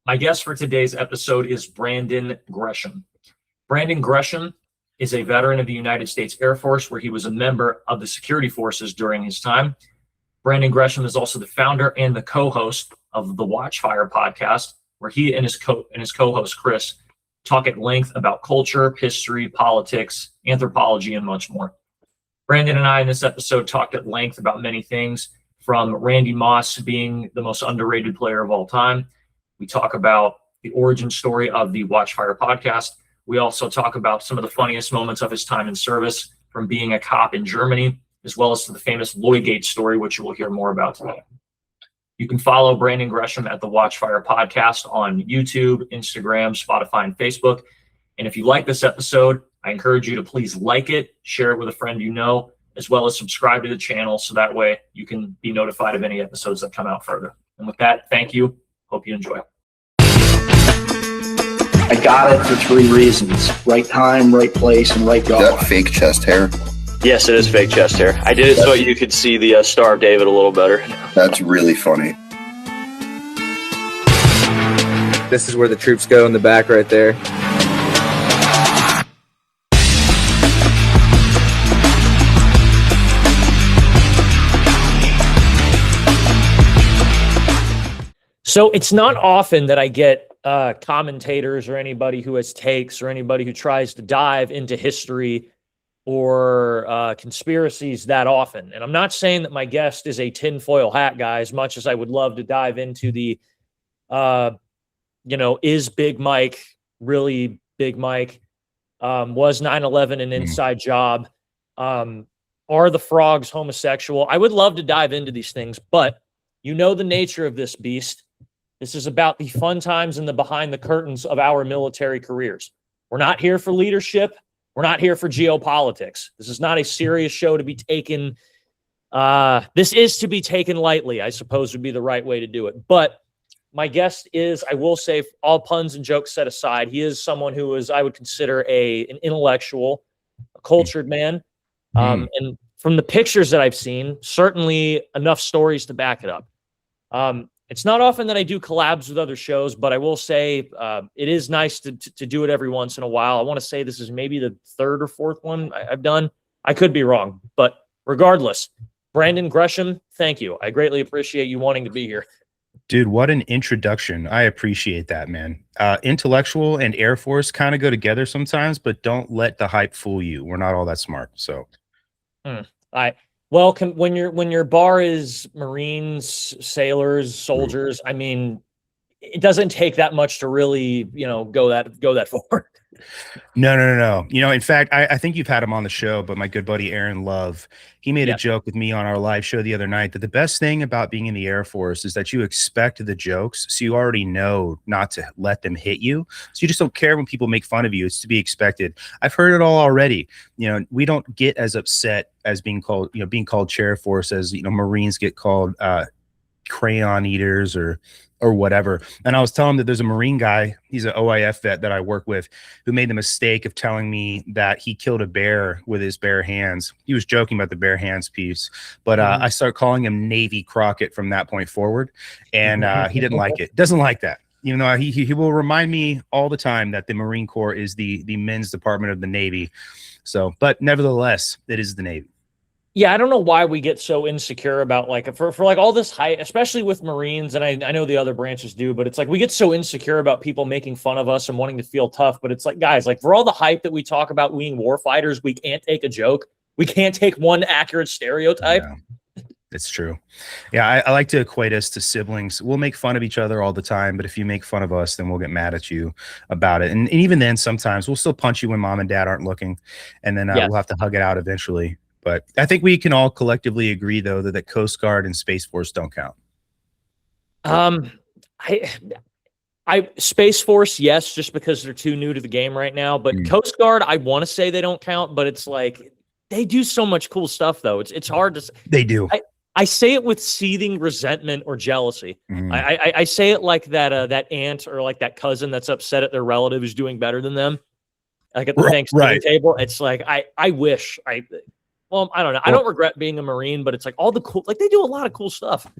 My guest for today's episode is Brandon Gresham. Brandon Gresham is a veteran of the United States Air Force, where he was a member of the security forces during his time. Brandon Gresham is also the founder and the co-host of the Watchfire Podcast, where he and his co-host Chris talk at length about culture, history, politics, anthropology, and much more. Brandon and I in this episode talked at length about many things, from Randy Moss being the most underrated player of all time. We talk about the origin story of the Watchfire Podcast. We also talk about some of the funniest moments of his time in service, from being a cop in Germany, as well as to the famous Lloydgate story, which you will hear more about today. You can follow Brandon Gresham at the Watchfire Podcast on YouTube, Instagram, Spotify, and Facebook. And if you like this episode, I encourage you to please like it, share it with a friend you know, as well as subscribe to the channel, so that way you can be notified of any episodes that come out further. And with that, thank you. Hope you enjoy. I got it for 3 reasons: right time, right place, and right Is God. that fake chest hair? Yes, it is fake chest hair. I did it so you could see the Star of David a little better. That's really funny. This is where the troops go in the back right there. So it's not often that I get commentators or anybody who has takes or anybody who tries to dive into history or conspiracies that often. And I'm not saying that my guest is a tinfoil hat guy, as much as I would love to dive into the, is Big Mike really Big Mike? Was 9/11 an inside job? Are the frogs homosexual? I would love to dive into these things, but you know the nature of this beast. This is about the fun times and the behind the curtains of our military careers. We're not here for leadership. We're not here for geopolitics. This is not a serious show to be taken. This is to be taken lightly, I suppose would be the right way to do it. But my guest is, I will say, all puns and jokes set aside, he is someone who is, I would consider an intellectual, a cultured man. And from the pictures that I've seen, certainly enough stories to back it up. It's not often that I do collabs with other shows, but I will say it is nice to do it every once in a while. I want to say this is maybe the 3rd or 4th one I've done. I could be wrong, but regardless, Brandon Gresham, thank you. I greatly appreciate you wanting to be here. Dude, what an introduction. I appreciate that, man. Intellectual and Air Force kind of go together sometimes, but don't let the hype fool you. We're not all that smart, so. Well, when your bar is Marines, sailors, soldiers, I mean, it doesn't take that much to really, go that far. No. In fact, I think you've had him on the show, but my good buddy Aaron Love, he made a joke with me on our live show the other night that the best thing about being in the Air Force is that you expect the jokes, so you already know not to let them hit you. So you just don't care when people make fun of you. It's to be expected. I've heard it all already. We don't get as upset as being called Chair Force as, Marines get called crayon eaters or whatever. And I was telling him that there's a Marine guy, he's an OIF vet that I work with, who made the mistake of telling me that he killed a bear with his bare hands. He was joking about the bare hands piece, but I started calling him Navy Crockett from that point forward. And he didn't like it. Doesn't like that. Even though he will remind me all the time that the Marine Corps is the men's department of the Navy. So, but nevertheless, it is the Navy. Yeah, I don't know why we get so insecure about for all this hype, especially with Marines, and I know the other branches do, but it's like we get so insecure about people making fun of us and wanting to feel tough. But it's like, guys, for all the hype that we talk about being war fighters, we can't take a joke. We can't take one accurate stereotype. Yeah, it's true. Yeah, I like to equate us to siblings. We'll make fun of each other all the time, but if you make fun of us, then we'll get mad at you about it. And even then, sometimes we'll still punch you when mom and dad aren't looking, and then we'll have to hug it out eventually. But I think we can all collectively agree, though, that the Coast Guard and Space Force don't count. Space Force, yes, just because they're too new to the game right now. But Coast Guard, I want to say they don't count, but it's like they do so much cool stuff, though. It's hard to. They do. I say it with seething resentment or jealousy. I say it like that aunt or like that cousin that's upset at their relative who's doing better than them. Like at the Thanksgiving table, it's like I wish Well, I don't know. I don't regret being a Marine, but it's like all the cool, like they do a lot of cool stuff.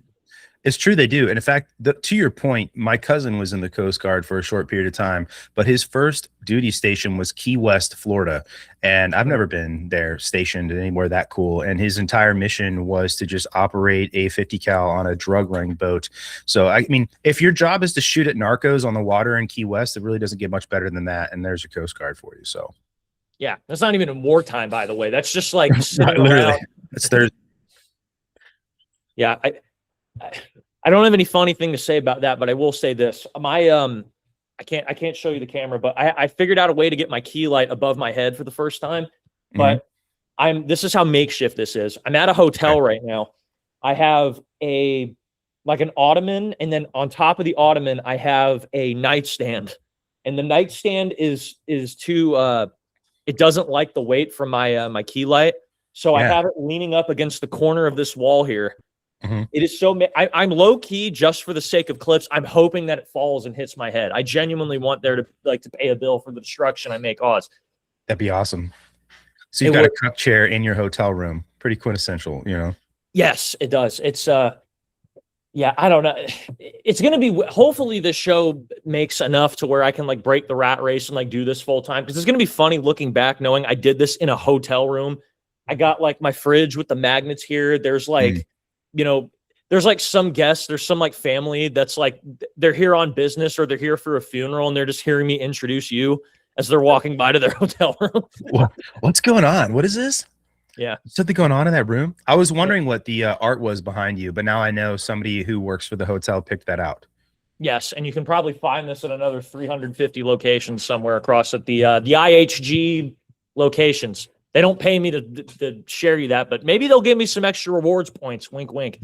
It's true they do. And in fact, to your point, my cousin was in the Coast Guard for a short period of time, but his first duty station was Key West, Florida. And I've never been there stationed anywhere that cool. And his entire mission was to just operate a 50 cal on a drug running boat. So, I mean, if your job is to shoot at narcos on the water in Key West, it really doesn't get much better than that. And there's your Coast Guard for you. So, yeah, that's not even in wartime, by the way. That's just like literally, it's their. Yeah, I don't have any funny thing to say about that, but I will say this. I can't show you the camera, but I figured out a way to get my key light above my head for the first time. But this is how makeshift this is. I'm at a hotel right now. I have an ottoman, and then on top of the ottoman, I have a nightstand. And the nightstand is too it doesn't like the weight from my key light. So I have it leaning up against the corner of this wall here. It is so. I'm low key just for the sake of clips. I'm hoping that it falls and hits my head. I genuinely want there to pay a bill for the destruction I may cause. That'd be awesome. So you've got a cup chair in your hotel room. Pretty quintessential, you know. Yes, it does. It's yeah. I don't know. It's gonna be. Hopefully, this show makes enough to where I can break the rat race and do this full time, because it's gonna be funny looking back, knowing I did this in a hotel room. I got my fridge with the magnets here. There's there's some guests, there's some family that's they're here on business or they're here for a funeral, and they're just hearing me introduce you as they're walking by to their hotel room. What's going on? What is this? Yeah. Something going on in that room? I was wondering what the art was behind you, but now I know somebody who works for the hotel picked that out. Yes, and you can probably find this at another 350 locations somewhere across at the IHG locations. They don't pay me to share you that, but maybe they'll give me some extra rewards points. Wink, wink.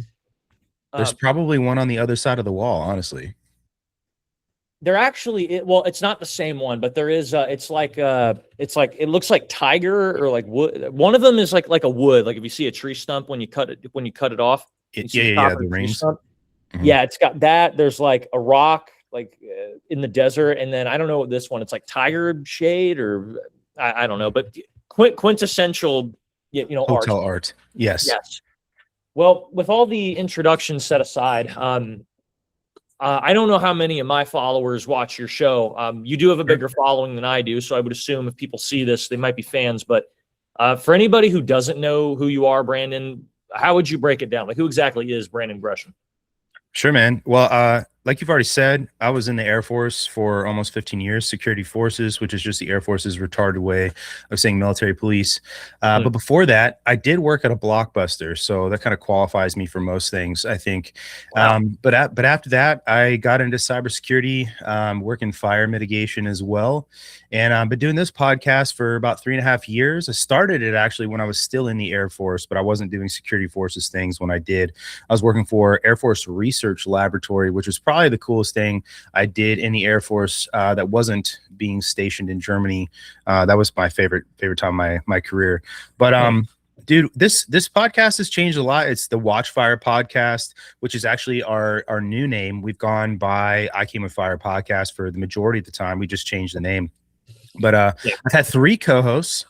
There's probably one on the other side of the wall, honestly. They're actually, it's not the same one, but there is. It looks like tiger or wood. One of them is like a wood. Like if you see a tree stump when you cut it off. The rings. Yeah, it's got that. There's a rock in the desert, and then I don't know what this one. It's tiger shade or I don't know, but quintessential, hotel art. Yes. Well, with all the introductions set aside, I don't know how many of my followers watch your show. You do have a bigger following than I do, so I would assume if people see this, they might be fans. But for anybody who doesn't know who you are, Brandon, how would you break it down? Who exactly is Brandon Gresham? Sure, man. Well, like you've already said, I was in the Air Force for almost 15 years, security forces, which is just the Air Force's retarded way of saying military police. But before that, I did work at a Blockbuster. So that kind of qualifies me for most things, I think. Wow. But after that, I got into cybersecurity, working fire mitigation as well. And I've been doing this podcast for about 3.5 years. I started it actually when I was still in the Air Force, but I wasn't doing security forces things when I did. I was working for Air Force Research Laboratory, which was probably the coolest thing I did in the Air Force that wasn't being stationed in Germany. That was my favorite time of my career. But dude, this podcast has changed a lot. It's the Watchfire Podcast, which is actually our new name. We've gone by I Came with Fire Podcast for the majority of the time. We just changed the name. But I've had 3 co-hosts,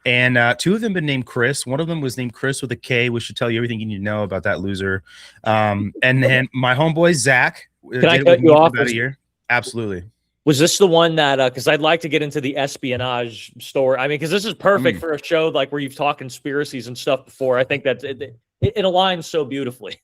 and 2 of them been named Chris. One of them was named Chris with a K, which should tell you everything you need to know about that loser. And then my homeboy Zach. Can I cut you off? About a year. Absolutely. Was this the one that? Because I'd like to get into the espionage story. I mean, because this is perfect for a show where you've talked conspiracies and stuff before. I think that it aligns so beautifully.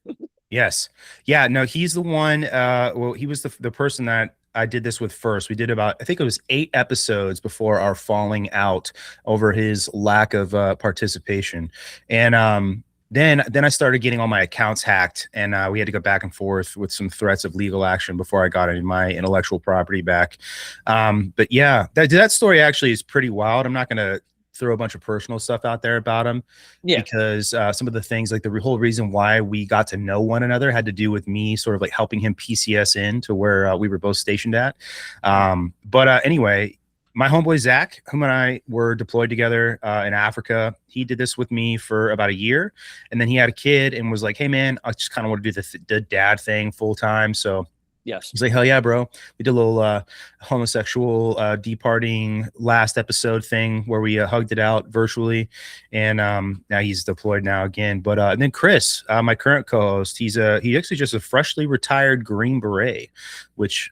Yes. Yeah. No, he's the one. Well, he was the person that I did this with first. We did about, I think it was 8 episodes before our falling out over his lack of participation. And then I started getting all my accounts hacked, and we had to go back and forth with some threats of legal action before I got my intellectual property back. But yeah, that story actually is pretty wild. I'm not going to throw a bunch of personal stuff out there about him, because some of the things, the whole reason why we got to know one another had to do with me sort of helping him PCS in to where we were both stationed at. But anyway, my homeboy Zach, whom and I were deployed together in Africa, he did this with me for about a year, and then he had a kid and was like, "Hey man, I just kind of want to do the dad thing full time." So Yes. He's like, hell yeah, bro. We did a little homosexual departing last episode thing where we hugged it out virtually. And now he's deployed now again. But and then Chris, my current co-host, he actually just a freshly retired Green Beret, which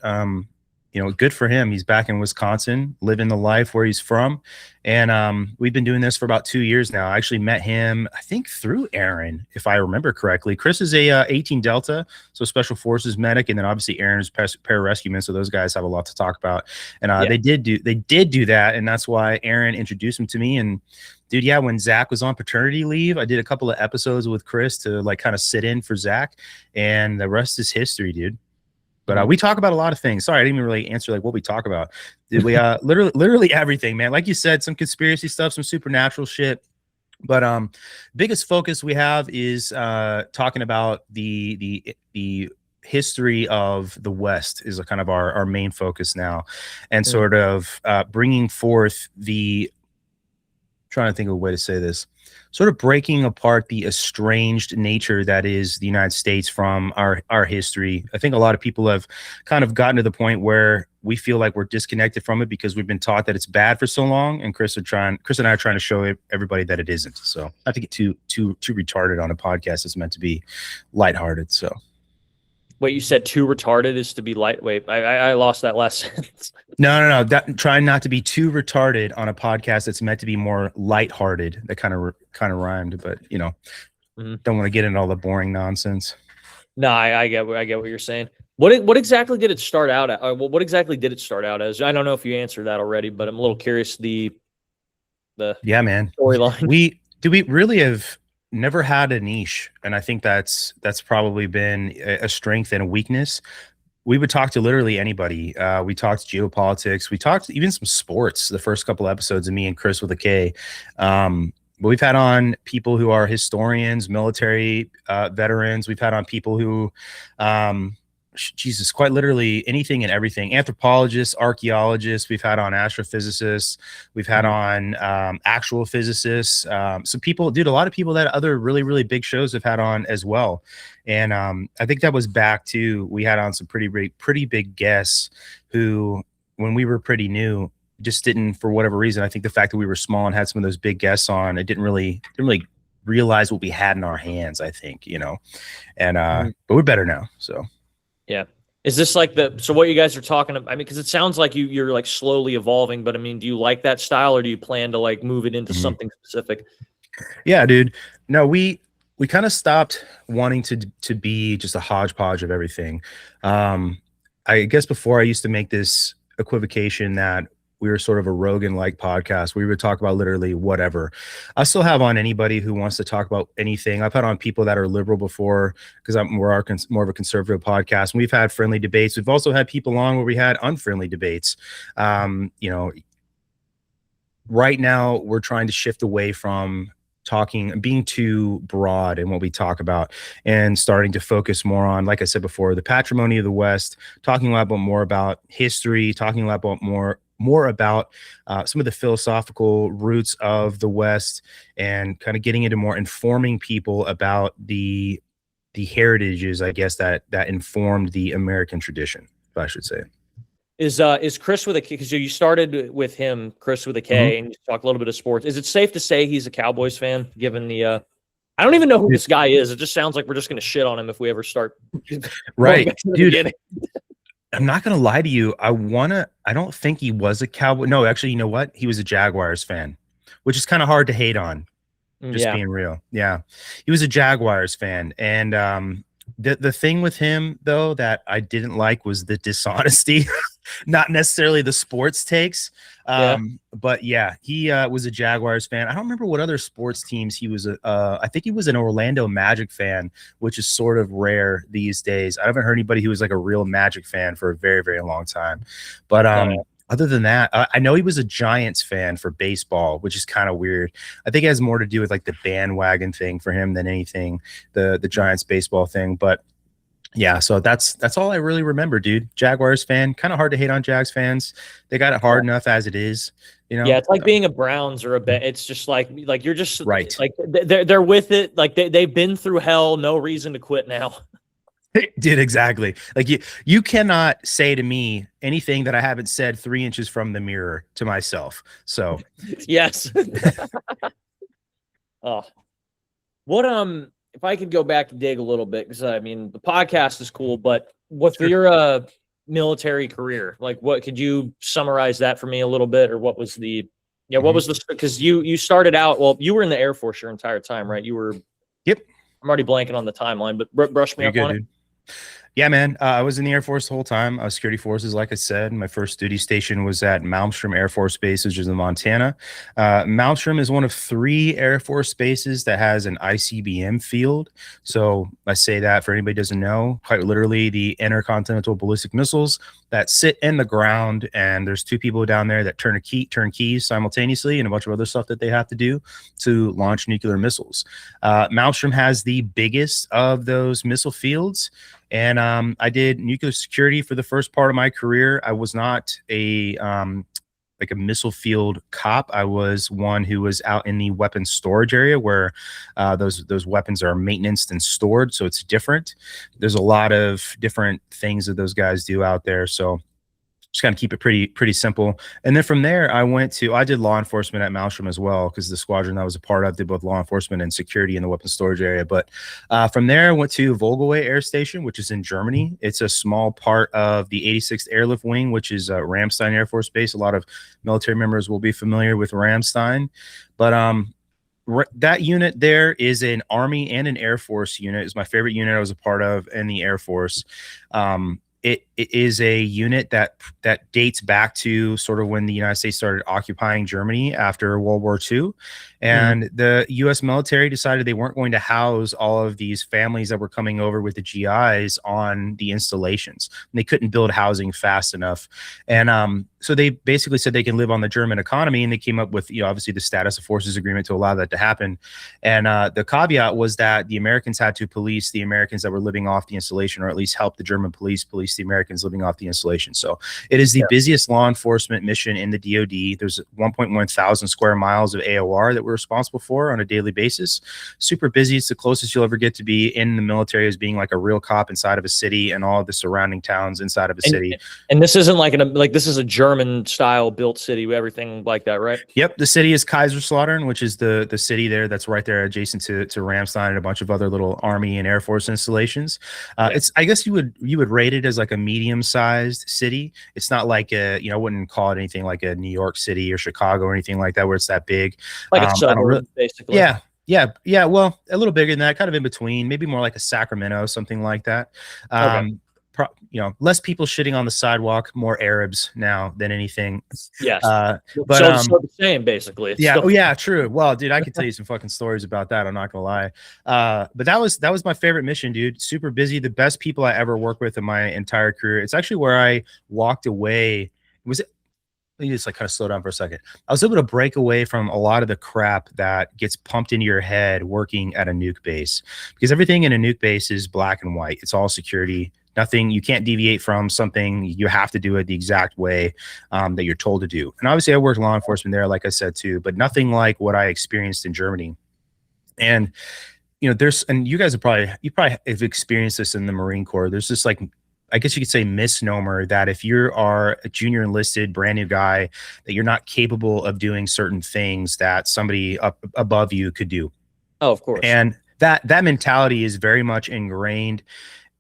good for him. He's back in Wisconsin, living the life where he's from. And we've been doing this for about 2 years now. I actually met him, I think, through Aaron, if I remember correctly. Chris is a 18 Delta, so Special Forces medic, and then obviously Aaron is pararescueman, so those guys have a lot to talk about. And they did do that, and that's why Aaron introduced him to me. And dude, yeah, when Zach was on paternity leave, I did a couple of episodes with Chris to like kind of sit in for Zach, and the rest is history, dude. But we talk about a lot of things. Sorry, I didn't even really answer like what we talk about. Did we literally everything, man. Like you said, some conspiracy stuff, some supernatural shit. But biggest focus we have is talking about the history of the West is a kind of our main focus now, and sort of bringing forth trying to think of a way to say this, sort of breaking apart the estranged nature that is the United States from our history. I think a lot of people have kind of gotten to the point where we feel like we're disconnected from it because we've been taught that it's bad for so long. And Chris and I are trying to show everybody that it isn't. So not to get too retarded on a podcast that's meant to be lighthearted. So. Wait, you said too retarded is to be lightweight. I lost that last sentence. No. Trying not to be too retarded on a podcast that's meant to be more lighthearted. That kind of rhymed, but don't want to get into all the boring nonsense. No, I get what you're saying. What exactly did it start out at? What exactly did it start out as? I don't know if you answered that already, but I'm a little curious. The man storyline. We really have never had a niche, and I think that's probably been a strength and a weakness. We would talk to literally anybody. We talked geopolitics. We talked even some sports. The first couple episodes of me and Chris with a K. But we've had on people who are historians, military veterans. We've had on people who, quite literally anything and everything. Anthropologists, archaeologists. We've had on astrophysicists. We've had on actual physicists. So people, dude, a lot of people that other really, really big shows have had on as well. And I think that was back to, we had on some pretty big guests who, when we were pretty new, just didn't, for whatever reason, I think the fact that we were small and had some of those big guests on, it didn't really realize what we had in our hands, I think, and but we're better now. So yeah. Is this like so what you guys are talking about? I mean, because it sounds like you're like slowly evolving, but I mean, do you like that style, or do you plan to like move it into something specific? Yeah, dude. No, we kind of stopped wanting to be just a hodgepodge of everything. I guess before I used to make this equivocation that we were sort of a Rogan-like podcast. We would talk about literally whatever. I still have on anybody who wants to talk about anything. I've had on people that are liberal before because we're more of a conservative podcast. And we've had friendly debates. We've also had people on where we had unfriendly debates. Right now we're trying to shift away from being too broad in what we talk about and starting to focus more on, like I said before, the patrimony of the West, talking a lot more about history, talking a lot more about some of the philosophical roots of the West, and kind of getting into more informing people about the heritages, I guess, that informed the American tradition, if I should say. Is Chris with a K? Because you started with him, Chris with a K, and you talk a little bit of sports. Is it safe to say he's a Cowboys fan, given the I don't even know who this guy is. It just sounds like we're just going to shit on him if we ever start. Right, dude. I'm not going to lie to you. I don't think he was a Cowboy. No, actually, you know what? He was a Jaguars fan, which is kind of hard to hate on. Just being real. Yeah. He was a Jaguars fan. And the thing with him, though, that I didn't like was the dishonesty, not necessarily the sports takes. But yeah, he was a Jaguars fan. I don't remember what other sports teams he was. I think he was an Orlando Magic fan, which is sort of rare these days. I haven't heard anybody who was like a real Magic fan for a very, very long time. But other than that, I know he was a Giants fan for baseball, which is kind of weird. I think it has more to do with like the bandwagon thing for him than anything, the Giants baseball thing. But yeah, so that's all I really remember, dude. Jaguars fan, kind of hard to hate on Jags fans. They got it hard enough as it is, Yeah, it's like being a Browns or a bet. It's just like you're just right. Like they're with it. Like they've been through hell. No reason to quit now. Did exactly. Like you cannot say to me anything that I haven't said 3 inches from the mirror to myself. So Yes. Oh, what if I could go back and dig a little bit, because I mean the podcast is cool, but with your military career, like what could you summarize that for me a little bit, or what was the what was the, because you started out, well, you were in the Air Force your entire time, right? You were. Yep. I'm already blanking on the timeline, but brush me You're up good, on it. dude. Yeah, man. I was in the Air Force the whole time. I was security forces, like I said. My first duty station was at Malmstrom Air Force Base, which is in Montana. Malmstrom is one of 3 Air Force bases that has an ICBM field. So I say that for anybody who doesn't know, quite literally the intercontinental ballistic missiles that sit in the ground. And there's 2 people down there that turn keys simultaneously, and a bunch of other stuff that they have to do to launch nuclear missiles. Malmstrom has the biggest of those missile fields. And I did nuclear security for the first part of my career. I was not a like a missile field cop. I was one who was out in the weapons storage area where those weapons are maintenanced and stored. So it's different. There's a lot of different things that those guys do out there. So just kind of keep it pretty simple. And then from there, I did law enforcement at Malmstrom as well, because the squadron I was a part of did both law enforcement and security in the weapons storage area. But from there, I went to Vogelway Air Station, which is in Germany. It's a small part of the 86th Airlift Wing, which is Ramstein Air Force Base. A lot of military members will be familiar with Ramstein. But that unit there is an Army and an Air Force unit. It's my favorite unit I was a part of in the Air Force. It is a unit that dates back to sort of when the United States started occupying Germany after World War II. And the U.S. military decided they weren't going to house all of these families that were coming over with the GIs on the installations. And they couldn't build housing fast enough. And so they basically said they can live on the German economy. And they came up with, obviously the Status of Forces Agreement to allow that to happen. And the caveat was that the Americans had to police the Americans that were living off the installation, or at least help the German police the Americans living off the installation. So it is the busiest law enforcement mission in the DoD. There's 1.1 thousand square miles of AOR that we're responsible for on a daily basis. Super busy. It's the closest you'll ever get to be in the military, as being like a real cop inside of a city and all of the surrounding towns inside of a city. And this isn't like this is a German style built city, everything like that, right? Yep. The city is Kaiserslautern, which is the city there that's right there adjacent to Ramstein and a bunch of other little Army and Air Force installations. It's, I guess you would rate it as like a medium-sized city. It's not like I wouldn't call it anything like a New York City or Chicago or anything like that, where it's that big. Like a suburb, basically. Yeah. Well, a little bigger than that, kind of in between, maybe more like a Sacramento, something like that. Okay. Less people shitting on the sidewalk, more Arabs now than anything. Yes. But so the same, basically. Yeah. Oh yeah, true. Well, dude, I could tell you some fucking stories about that. I'm not gonna lie. But that was my favorite mission, dude. Super busy. The best people I ever worked with in my entire career. It's actually where I walked away. Let me just like kind of slow down for a second. I was able to break away from a lot of the crap that gets pumped into your head working at a nuke base, because everything in a nuke base is black and white. It's all security. Nothing, you can't deviate from something. You have to do it the exact way that you're told to do. And obviously I worked law enforcement there, like I said, too, but nothing like what I experienced in Germany. And, and you guys probably have experienced this in the Marine Corps. There's this, like, I guess you could say, misnomer that if you are a junior enlisted, brand new guy, that you're not capable of doing certain things that somebody up above you could do. Oh, of course. And that mentality is very much ingrained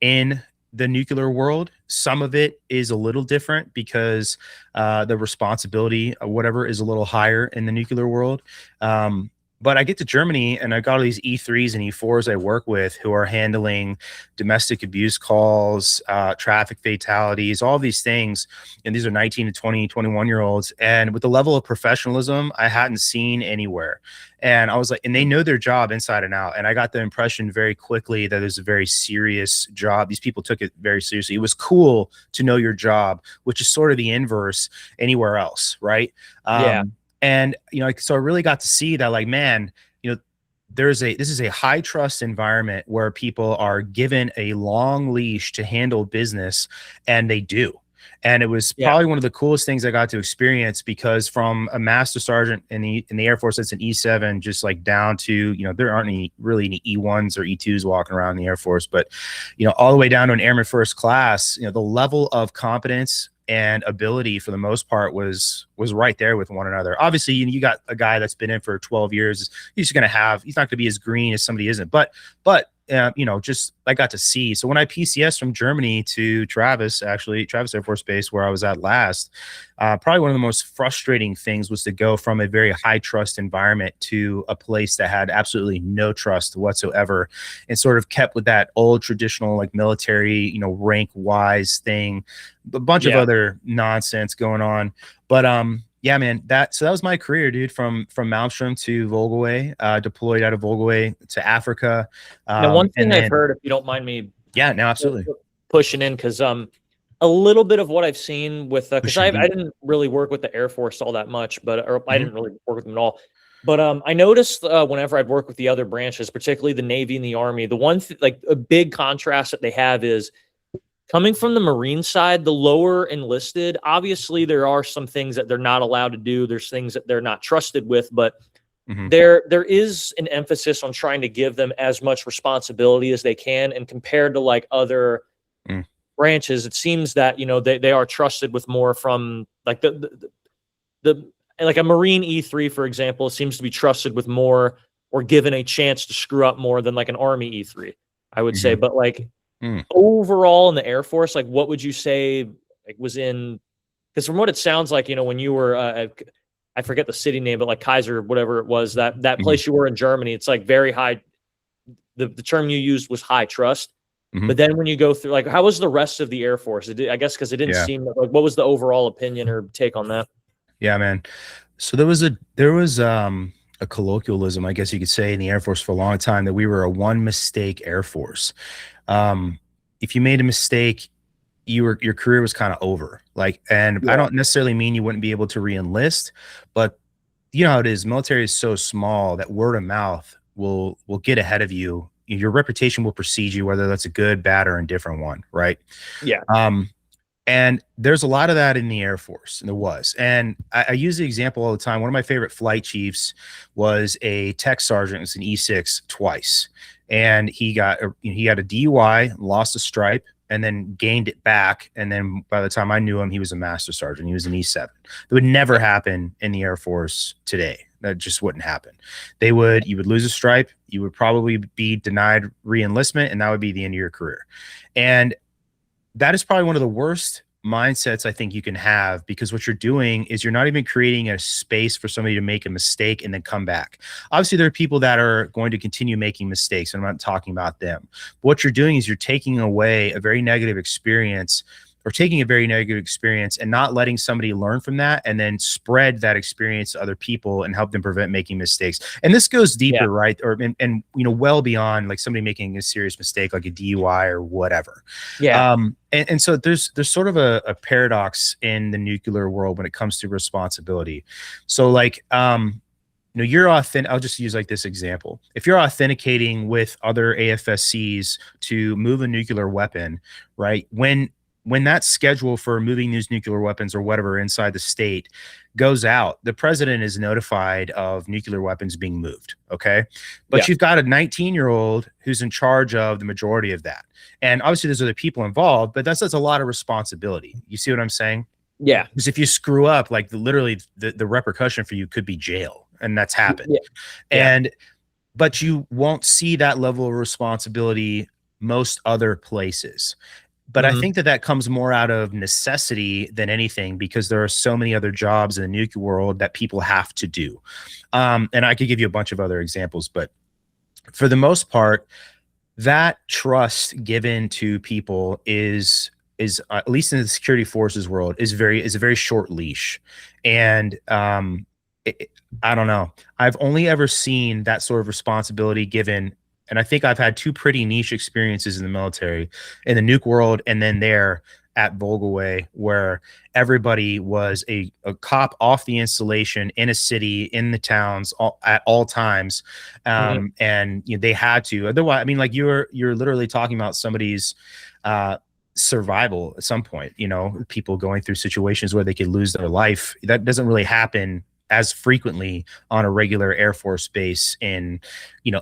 in the nuclear world. Some of it is a little different because the responsibility or whatever is a little higher in the nuclear world. But I get to Germany and I got all these E3s and E4s I work with who are handling domestic abuse calls, traffic fatalities, all these things. And these are 19 to 20, 21-year-olds. And with the level of professionalism I hadn't seen anywhere. And I was like, and they know their job inside and out. And I got the impression very quickly that it was a very serious job. These people took it very seriously. It was cool to know your job, which is sort of the inverse anywhere else, right? Yeah. And, so I really got to see that, like, man, this is a high trust environment where people are given a long leash to handle business, and they do. And it was probably one of the coolest things I got to experience, because from a master sergeant in the Air Force that's an E7, just like down to, there aren't any E1s or E2s walking around in the Air Force, but, all the way down to an airman first class, the level of competence and ability for the most part was right there with one another. Obviously, you got a guy that's been in for 12 years. He's not going to be as green as somebody isn't, but just I got to see. So when I PCS from Germany to Travis Air Force Base, where I was at last, probably one of the most frustrating things was to go from a very high trust environment to a place that had absolutely no trust whatsoever, and sort of kept with that old traditional like military, rank wise thing, a bunch of other nonsense going on. But yeah, man, that was my career, dude, from Malmstrom to Volgaway, deployed out of Volgaway to Africa. Now, one thing I've heard, if you don't mind me, no, absolutely, pushing in, because a little bit of what I've seen with, because I didn't really work with the Air Force all that much, but I didn't really work with them at all. But I noticed whenever I'd work with the other branches, particularly the Navy and the Army, the one like a big contrast that they have is, coming from the Marine side, the lower enlisted, obviously there are some things that they're not allowed to do. There's things that they're not trusted with, but there is an emphasis on trying to give them as much responsibility as they can. And compared to like other branches, it seems that, they are trusted with more from like the like a Marine E3, for example, seems to be trusted with more or given a chance to screw up more than like an Army E3, I would say. But like, overall in the Air Force, like what would you say was in, because from what it sounds like, when you were I forget the city name, but like Kaiser, whatever it was, that place you were in Germany, it's like very high. The term you used was high trust. But then when you go through, like, how was the rest of the Air Force? I guess because it didn't seem like, what was the overall opinion or take on that? Yeah, man. So there was a colloquialism, I guess you could say, in the Air Force for a long time, that we were a one mistake Air Force. If you made a mistake, your career was kind of over. Like, and I don't necessarily mean you wouldn't be able to re-enlist, but you know how it is. Military is so small that word of mouth will get ahead of you. Your reputation will precede you, whether that's a good, bad, or indifferent one, right? Yeah. And there's a lot of that in the Air Force, and there was. And I use the example all the time. One of my favorite flight chiefs was a tech sergeant. It was an E6 twice. And he had a DUI, lost a stripe, and then gained it back. And then by the time I knew him, he was a master sergeant. He was an E7. That would never happen in the Air Force today. That just wouldn't happen. You would lose a stripe. You would probably be denied re-enlistment, and that would be the end of your career. And that is probably one of the worst mindsets I think you can have, because what you're doing is you're not even creating a space for somebody to make a mistake and then come back. Obviously, there are people that are going to continue making mistakes, and I'm not talking about them. But what you're doing is you're taking away a very negative experience, and not letting somebody learn from that and then spread that experience to other people and help them prevent making mistakes. And this goes deeper, right? And well beyond like somebody making a serious mistake, like a DUI or whatever. Yeah. And so there's sort of a paradox in the nuclear world when it comes to responsibility. So like, you're I'll just use like this example. If you're authenticating with other AFSCs to move a nuclear weapon, right? When that schedule for moving these nuclear weapons or whatever inside the state goes out, the president is notified of nuclear weapons being moved. Okay. But you've got a 19-year-old who's in charge of the majority of that. And obviously there's other people involved, but that's a lot of responsibility. You see what I'm saying? Yeah. Because if you screw up, like literally the repercussion for you could be jail. And that's happened. But you won't see that level of responsibility most other places. But I think that comes more out of necessity than anything, because there are so many other jobs in the nuclear world that people have to do. And I could give you a bunch of other examples, but for the most part, that trust given to people is at least in the security forces world, is a very short leash. And I don't know. I've only ever seen that sort of responsibility given. And I think I've had two pretty niche experiences in the military, in the nuke world, and then there at Volgaway, where everybody was a cop off the installation in a city, in the towns, at all times. And they had to. Otherwise, I mean, like you're literally talking about somebody's survival at some point. People going through situations where they could lose their life. That doesn't really happen as frequently on a regular Air Force base in,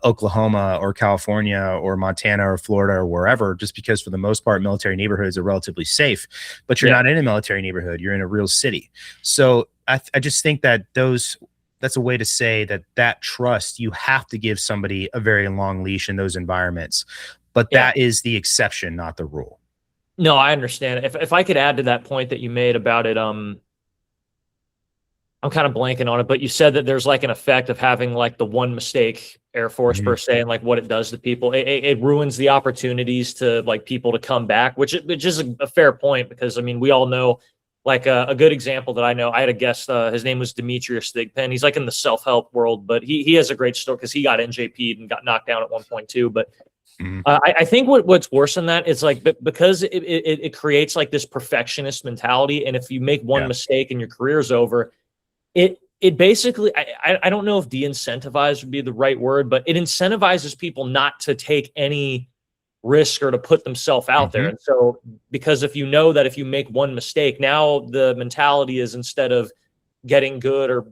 Oklahoma or California or Montana or Florida or wherever, just because for the most part, military neighborhoods are relatively safe, but you're not in a military neighborhood. You're in a real city. So I just think that that's a way to say that trust, you have to give somebody a very long leash in those environments, but that is the exception, not the rule. No, I understand. If I could add to that point that you made about it, I'm kind of blanking on it, but you said that there's like an effect of having like the one mistake Air Force per se, and like what it does to people. It ruins the opportunities to like people to come back, which is a fair point, because I mean, we all know, like a good example that I know, I had a guest, his name was Demetrius Thigpen. He's like in the self-help world, but he has a great story because he got NJP'd and got knocked down at one point too. But I think what's worse than that is like, because it creates like this perfectionist mentality. And if you make one mistake and your career's over, it basically, I don't know if de-incentivize would be the right word, but it incentivizes people not to take any risk or to put themselves out there. And so, because if you know that if you make one mistake, now the mentality is, instead of getting good or,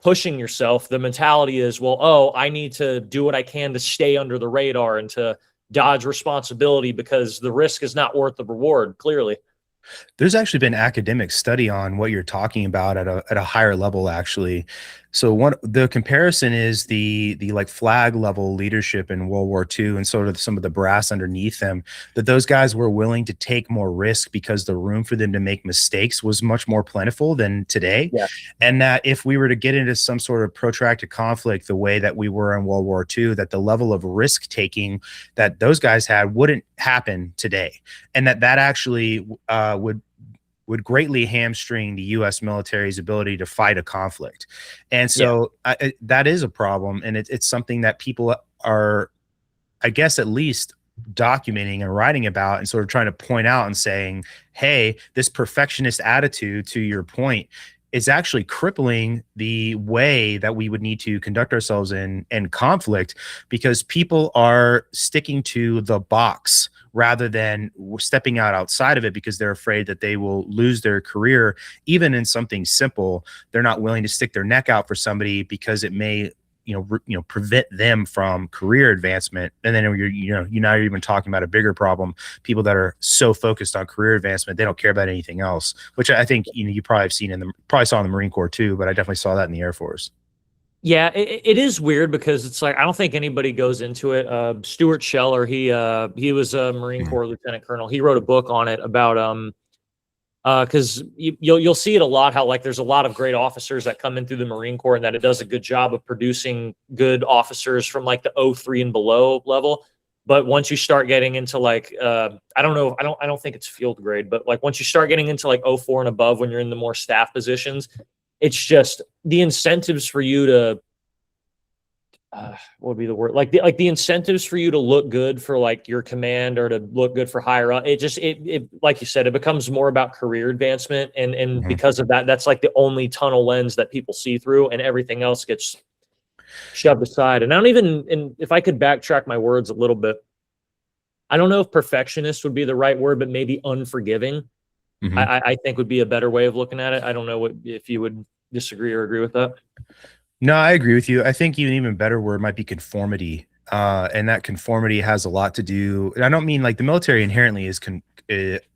pushing yourself, the mentality is, well, I need to do what I can to stay under the radar and to dodge responsibility, because the risk is not worth the reward, clearly. There's actually been academic study on what you're talking about at a higher level, actually. So the comparison is the like flag level leadership in World War II and sort of some of the brass underneath them, that those guys were willing to take more risk because the room for them to make mistakes was much more plentiful than today. Yeah. And that if we were to get into some sort of protracted conflict the way that we were in World War II, that the level of risk taking that those guys had wouldn't happen today. And that actually would greatly hamstring the U.S. military's ability to fight a conflict. And so that is a problem. And it's something that people are, I guess, at least documenting and writing about and sort of trying to point out and saying, hey, this perfectionist attitude, to your point, is actually crippling the way that we would need to conduct ourselves in conflict, because people are sticking to the box rather than stepping outside of it, because they're afraid that they will lose their career. Even in something simple, they're not willing to stick their neck out for somebody because it may prevent them from career advancement. And then you're not even talking about a bigger problem, people that are so focused on career advancement, they don't care about anything else, which I think you probably have seen probably saw in the Marine Corps too, but I definitely saw that in the Air Force. Yeah, it is weird, because it's like, I don't think anybody goes into it. Stuart Scheller, he was a Marine Corps lieutenant colonel. He wrote a book on it about because you'll see it a lot, how like there's a lot of great officers that come in through the Marine Corps, and that it does a good job of producing good officers from like the 03 and below level. But once you start getting into like I don't think it's field grade, but like once you start getting into like 04 and above, when you're in the more staff positions, it's just the incentives for you to what would be the word? Like the incentives for you to look good for like your command or to look good for higher up. It like you said, it becomes more about career advancement. And because of that, that's like the only tunnel lens that people see through, and everything else gets shoved aside. And and if I could backtrack my words a little bit, I don't know if perfectionist would be the right word, but maybe unforgiving. I think would be a better way of looking at it. I don't know if you would disagree or agree with that. No, I agree with you. I think an even better word might be conformity. And that conformity has a lot to do. And I don't mean like the military inherently is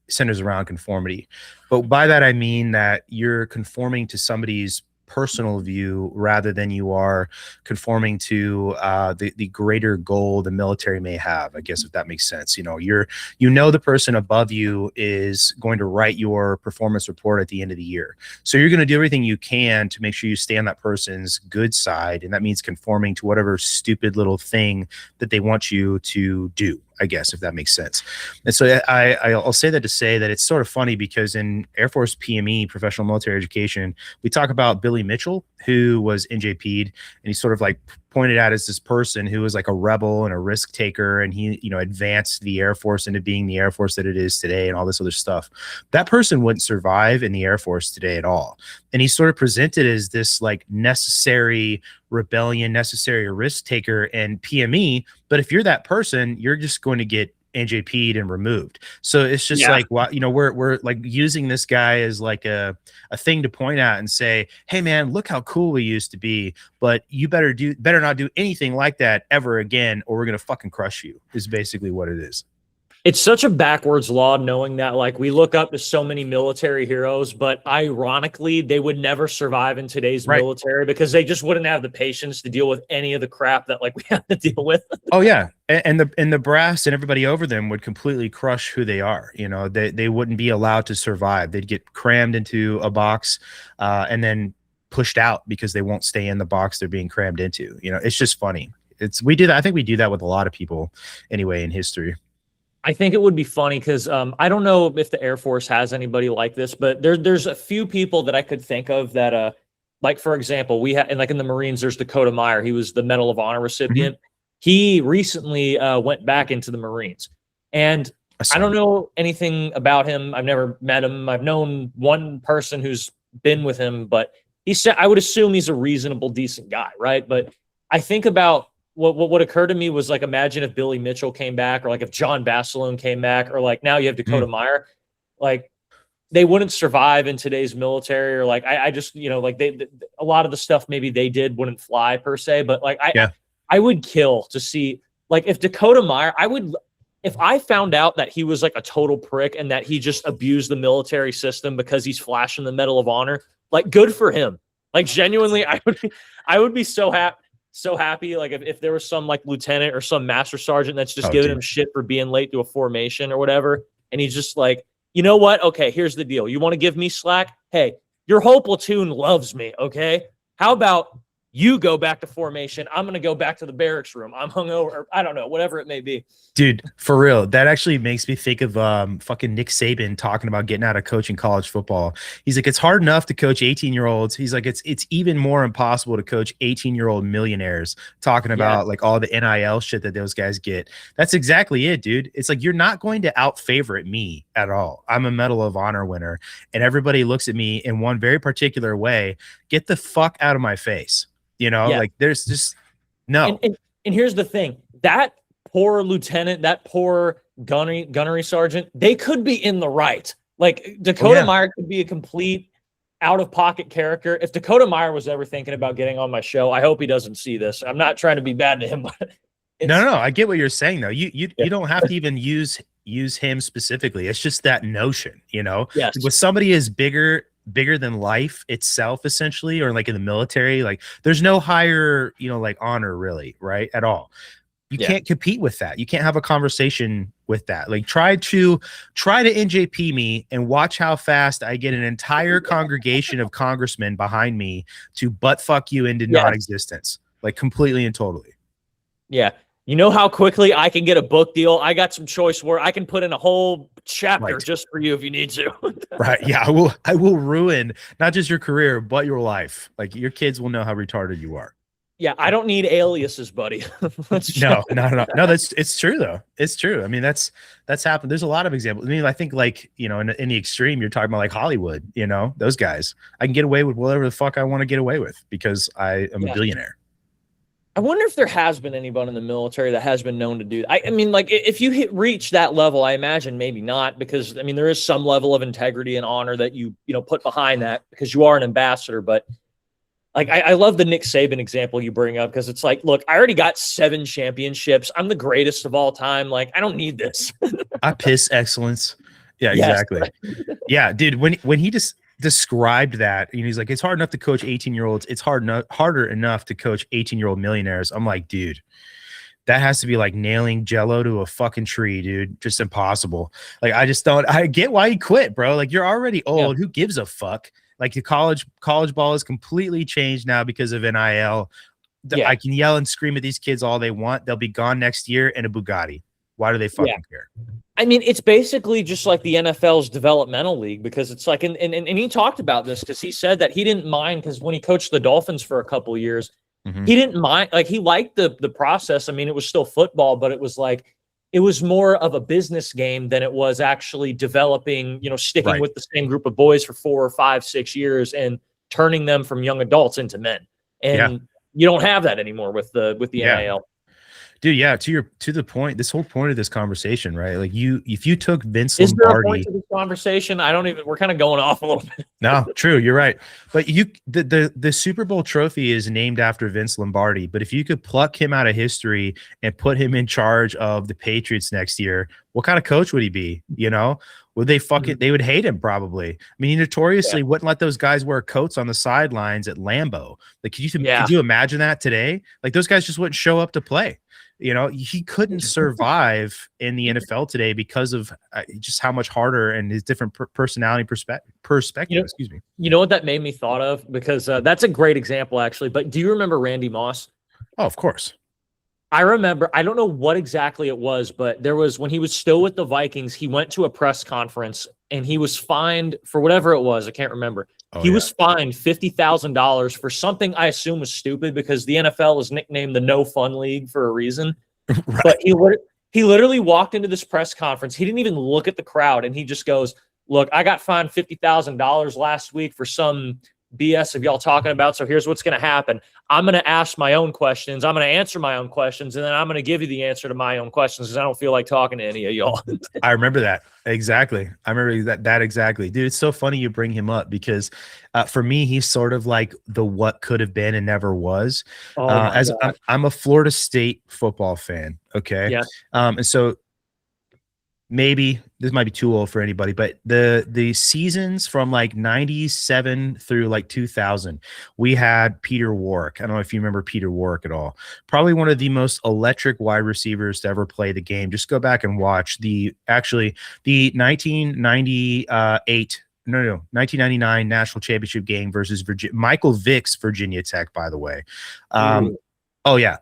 centers around conformity, but by that I mean that you're conforming to somebody's personal view rather than you are conforming to the greater goal the military may have, I guess, if that makes sense. The person above you is going to write your performance report at the end of the year. So you're going to do everything you can to make sure you stay on that person's good side. And that means conforming to whatever stupid little thing that they want you to do, I guess, if that makes sense. And so I'll say that to say that it's sort of funny, because in Air Force PME, professional military education, we talk about Billy Mitchell, who was NJP'd, and he's sort of like pointed out as this person who was like a rebel and a risk taker, and he advanced the Air Force into being the Air Force that it is today and all this other stuff. That person wouldn't survive in the Air Force today at all. And he's sort of presented as this like necessary rebellion, necessary risk taker and PME. But if you're that person, you're just going to get NJP'd and removed. So it's just like, why, we're like using this guy as like a thing to point out and say, hey man, look how cool we used to be, but you better not do anything like that ever again, or we're gonna fucking crush you, is basically what it is. It's such a backwards law, knowing that like we look up to so many military heroes, but ironically, they would never survive in today's military because they just wouldn't have the patience to deal with any of the crap that like we have to deal with. Oh yeah, and the brass and everybody over them would completely crush who they are. They wouldn't be allowed to survive. They'd get crammed into a box, and then pushed out because they won't stay in the box they're being crammed into. It's just funny. We do that. I think we do that with a lot of people anyway in history. I think it would be funny because I don't know if the Air Force has anybody like this, but there's a few people that I could think of that, like, for example, we have, and like in the Marines, there's Dakota Meyer. He was the Medal of Honor recipient. He recently went back into the Marines. And I don't know anything about him. I've never met him. I've known one person who's been with him, but he said, I would assume he's a reasonable, decent guy, right? But I think about what occurred to me was like, imagine if Billy Mitchell came back, or like if John Basilone came back, or like now you have Dakota Meyer, like they wouldn't survive in today's military, or like I just like they a lot of the stuff maybe they did wouldn't fly per se, but like I would kill to see, like, if Dakota Meyer, if I found out that he was like a total prick and that he just abused the military system because he's flashing the Medal of Honor, like, good for him. Like, genuinely, I would be so happy, like if there was some like lieutenant or some master sergeant that's just giving him shit for being late to a formation or whatever, and he's just like, you know what? Okay, here's the deal. You want to give me slack? Hey, your whole platoon loves me. Okay, how about you go back to formation? I'm going to go back to the barracks room. I'm hungover, or I don't know, whatever it may be. Dude, for real, that actually makes me think of fucking Nick Saban talking about getting out of coaching college football. He's like, it's hard enough to coach 18-year-olds. He's like, it's even more impossible to coach 18-year-old millionaires, talking about like all the NIL shit that those guys get. That's exactly it, dude. It's like, you're not going to out favorite me at all. I'm a Medal of Honor winner, and everybody looks at me in one very particular way. Get the fuck out of my face. Like, there's just no. And here's the thing: that poor lieutenant, that poor gunnery sergeant, they could be in the right. Like, Dakota Meyer could be a complete out-of-pocket character. If Dakota Meyer was ever thinking about getting on my show, I hope he doesn't see this. I'm not trying to be bad to him, but no. I get what you're saying, though. You don't have to even use him specifically. It's just that notion, Yes. With somebody is bigger than life itself, essentially, or like in the military, like there's no higher, like honor really, right? At all. You can't compete with that. You can't have a conversation with that. Like, try to NJP me and watch how fast I get an entire congregation of congressmen behind me to butt fuck you into non-existence, like completely and totally. Yeah. You know how quickly I can get a book deal? I got some choice where I can put in a whole chapter just for you if you need to. Right. Yeah. I will ruin not just your career, but your life. Like, your kids will know how retarded you are. Yeah. I don't need aliases, buddy. No. It's true though. It's true. I mean, that's happened. There's a lot of examples. I mean, I think like, in the extreme, you're talking about like Hollywood, those guys, I can get away with whatever the fuck I want to get away with because I am a billionaire. I wonder if there has been anyone in the military that has been known to do that. I mean, like, if you reach that level, I imagine maybe not, because I mean, there is some level of integrity and honor that you put behind that because you are an ambassador. But like, I love the Nick Saban example you bring up, because it's like, look, I already got 7 championships. I'm the greatest of all time. Like, I don't need this. I piss excellence. Yeah, exactly. Yeah, dude. When he just described that, he's like, it's hard enough to coach 18-year-olds. It's harder enough to coach 18-year-old millionaires. I'm like, dude, that has to be like nailing Jello to a fucking tree, dude. Just impossible. Like, I get why he quit, bro. Like, you're already old. Who gives a fuck? Like, the college ball is completely changed now because of NIL. I can yell and scream at these kids all they want. They'll be gone next year in a Bugatti. Why do they fucking care? I mean, it's basically just like the NFL's developmental league, because it's like, and he talked about this because he said that he didn't mind, because when he coached the Dolphins for a couple of years, he didn't mind. Like, he liked the process. I mean, it was still football, but it was like, it was more of a business game than it was actually developing, sticking with the same group of boys for 4 or 5, 6 years and turning them from young adults into men. And you don't have that anymore with the NIL. Dude, yeah, to the point, this whole point of this conversation, right? Like if you took Vince Is there a Lombardi, point to this conversation? We're kind of going off a little bit. no, true, you're right. But the Super Bowl trophy is named after Vince Lombardi. But if you could pluck him out of history and put him in charge of the Patriots next year, what kind of coach would he be? Would they they would hate him probably. I mean, he notoriously wouldn't let those guys wear coats on the sidelines at Lambeau. Like, could you imagine that today? Like, those guys just wouldn't show up to play. He couldn't survive in the NFL today because of just how much harder and his different personality perspective. Excuse me. You know what that made me thought of? Because that's a great example, actually. But do you remember Randy Moss? Oh, of course. I remember, I don't know what exactly it was, but there was, when he was still with the Vikings, he went to a press conference and he was fined for whatever it was. I can't remember. He was fined $50,000 for something I assume was stupid, because the NFL is nicknamed the No Fun League for a reason. Right. But he literally walked into this press conference. He didn't even look at the crowd, and he just goes, "Look, I got fined $50,000 last week for some BS of y'all talking about. So here's what's going to happen. I'm going to ask my own questions. I'm going to answer my own questions. And then I'm going to give you the answer to my own questions, because I don't feel like talking to any of y'all." I remember that. Exactly. I remember that exactly. Dude, it's so funny you bring him up, because for me, he's sort of like the what could have been and never was. As I'm a Florida State football fan. Okay. Yeah. And so maybe this might be too old for anybody, but the seasons from like 97 through like 2000, we had Peter Warrick. I don't know if you remember Peter Warrick at all. Probably one of the most electric wide receivers to ever play the game. Just go back and watch the 1999 national championship game versus Michael Vick's Virginia Tech, by the way. Oh yeah.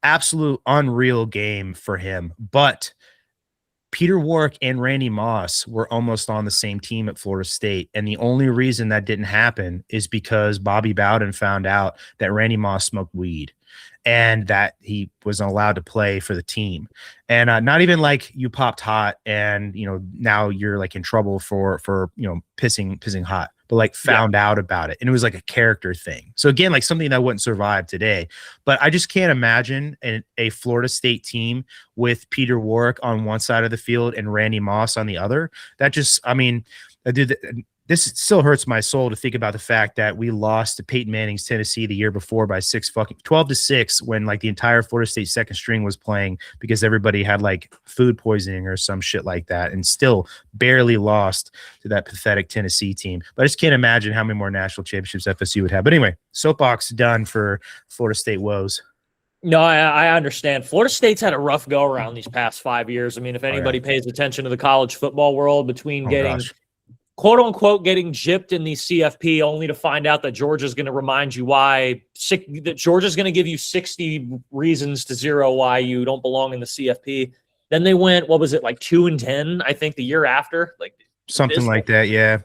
Absolute unreal game for him. But Peter Warrick and Randy Moss were almost on the same team at Florida State. And the only reason that didn't happen is because Bobby Bowden found out that Randy Moss smoked weed and that he wasn't allowed to play for the team. And not even like you popped hot and, now you're like in trouble for pissing hot, but like found out about it. And it was like a character thing. So again, like something that wouldn't survive today. But I just can't imagine a Florida State team with Peter Warrick on one side of the field and Randy Moss on the other. That just, this still hurts my soul to think about the fact that we lost to Peyton Manning's Tennessee the year before by 12-6, when like the entire Florida State second string was playing because everybody had like food poisoning or some shit like that, and still barely lost to that pathetic Tennessee team. But I just can't imagine how many more national championships FSU would have. But anyway, soapbox done for Florida State woes. No, I understand. Florida State's had a rough go around these past 5 years. I mean, if anybody pays attention to the college football world, between quote unquote getting gypped in the CFP, only to find out that Georgia's going to remind you that Georgia's going to give you 60 reasons to zero why you don't belong in the CFP. Then they went, what was it, like 2-10, I think, the year after, like something like that. Yeah.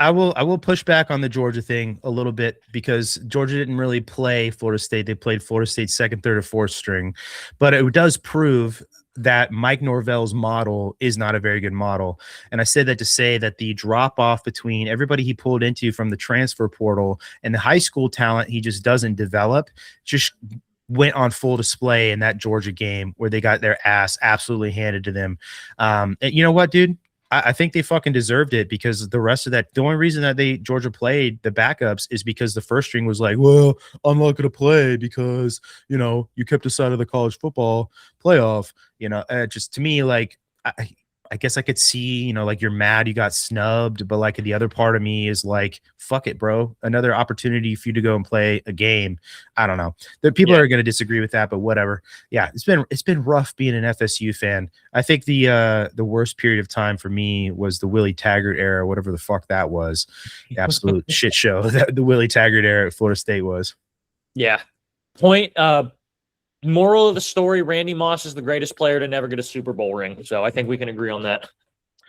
I will push back on the Georgia thing a little bit, because Georgia didn't really play Florida State. They played Florida State second, third, or fourth string, but it does prove that Mike Norvell's model is not a very good model. And I said that to say that the drop off between everybody he pulled into from the transfer portal and the high school talent he just doesn't develop just went on full display in that Georgia game, where they got their ass absolutely handed to them. And you know what, dude? I think they fucking deserved it, because the rest of that, the only reason that Georgia played the backups is because the first string was like, well, I'm not going to play because, you kept us out of the college football playoff. Just to me, like, I guess I could see, like, you're mad you got snubbed, but like the other part of me is like, fuck it, bro. Another opportunity for you to go and play a game. I don't know. The people are going to disagree with that, but whatever. Yeah, it's been rough being an FSU fan. I think the worst period of time for me was the Willie Taggart era, whatever the fuck that was. The absolute shit show that the Willie Taggart era at Florida State was. Yeah. Moral of the story, Randy Moss is the greatest player to never get a Super Bowl ring. So I think we can agree on that.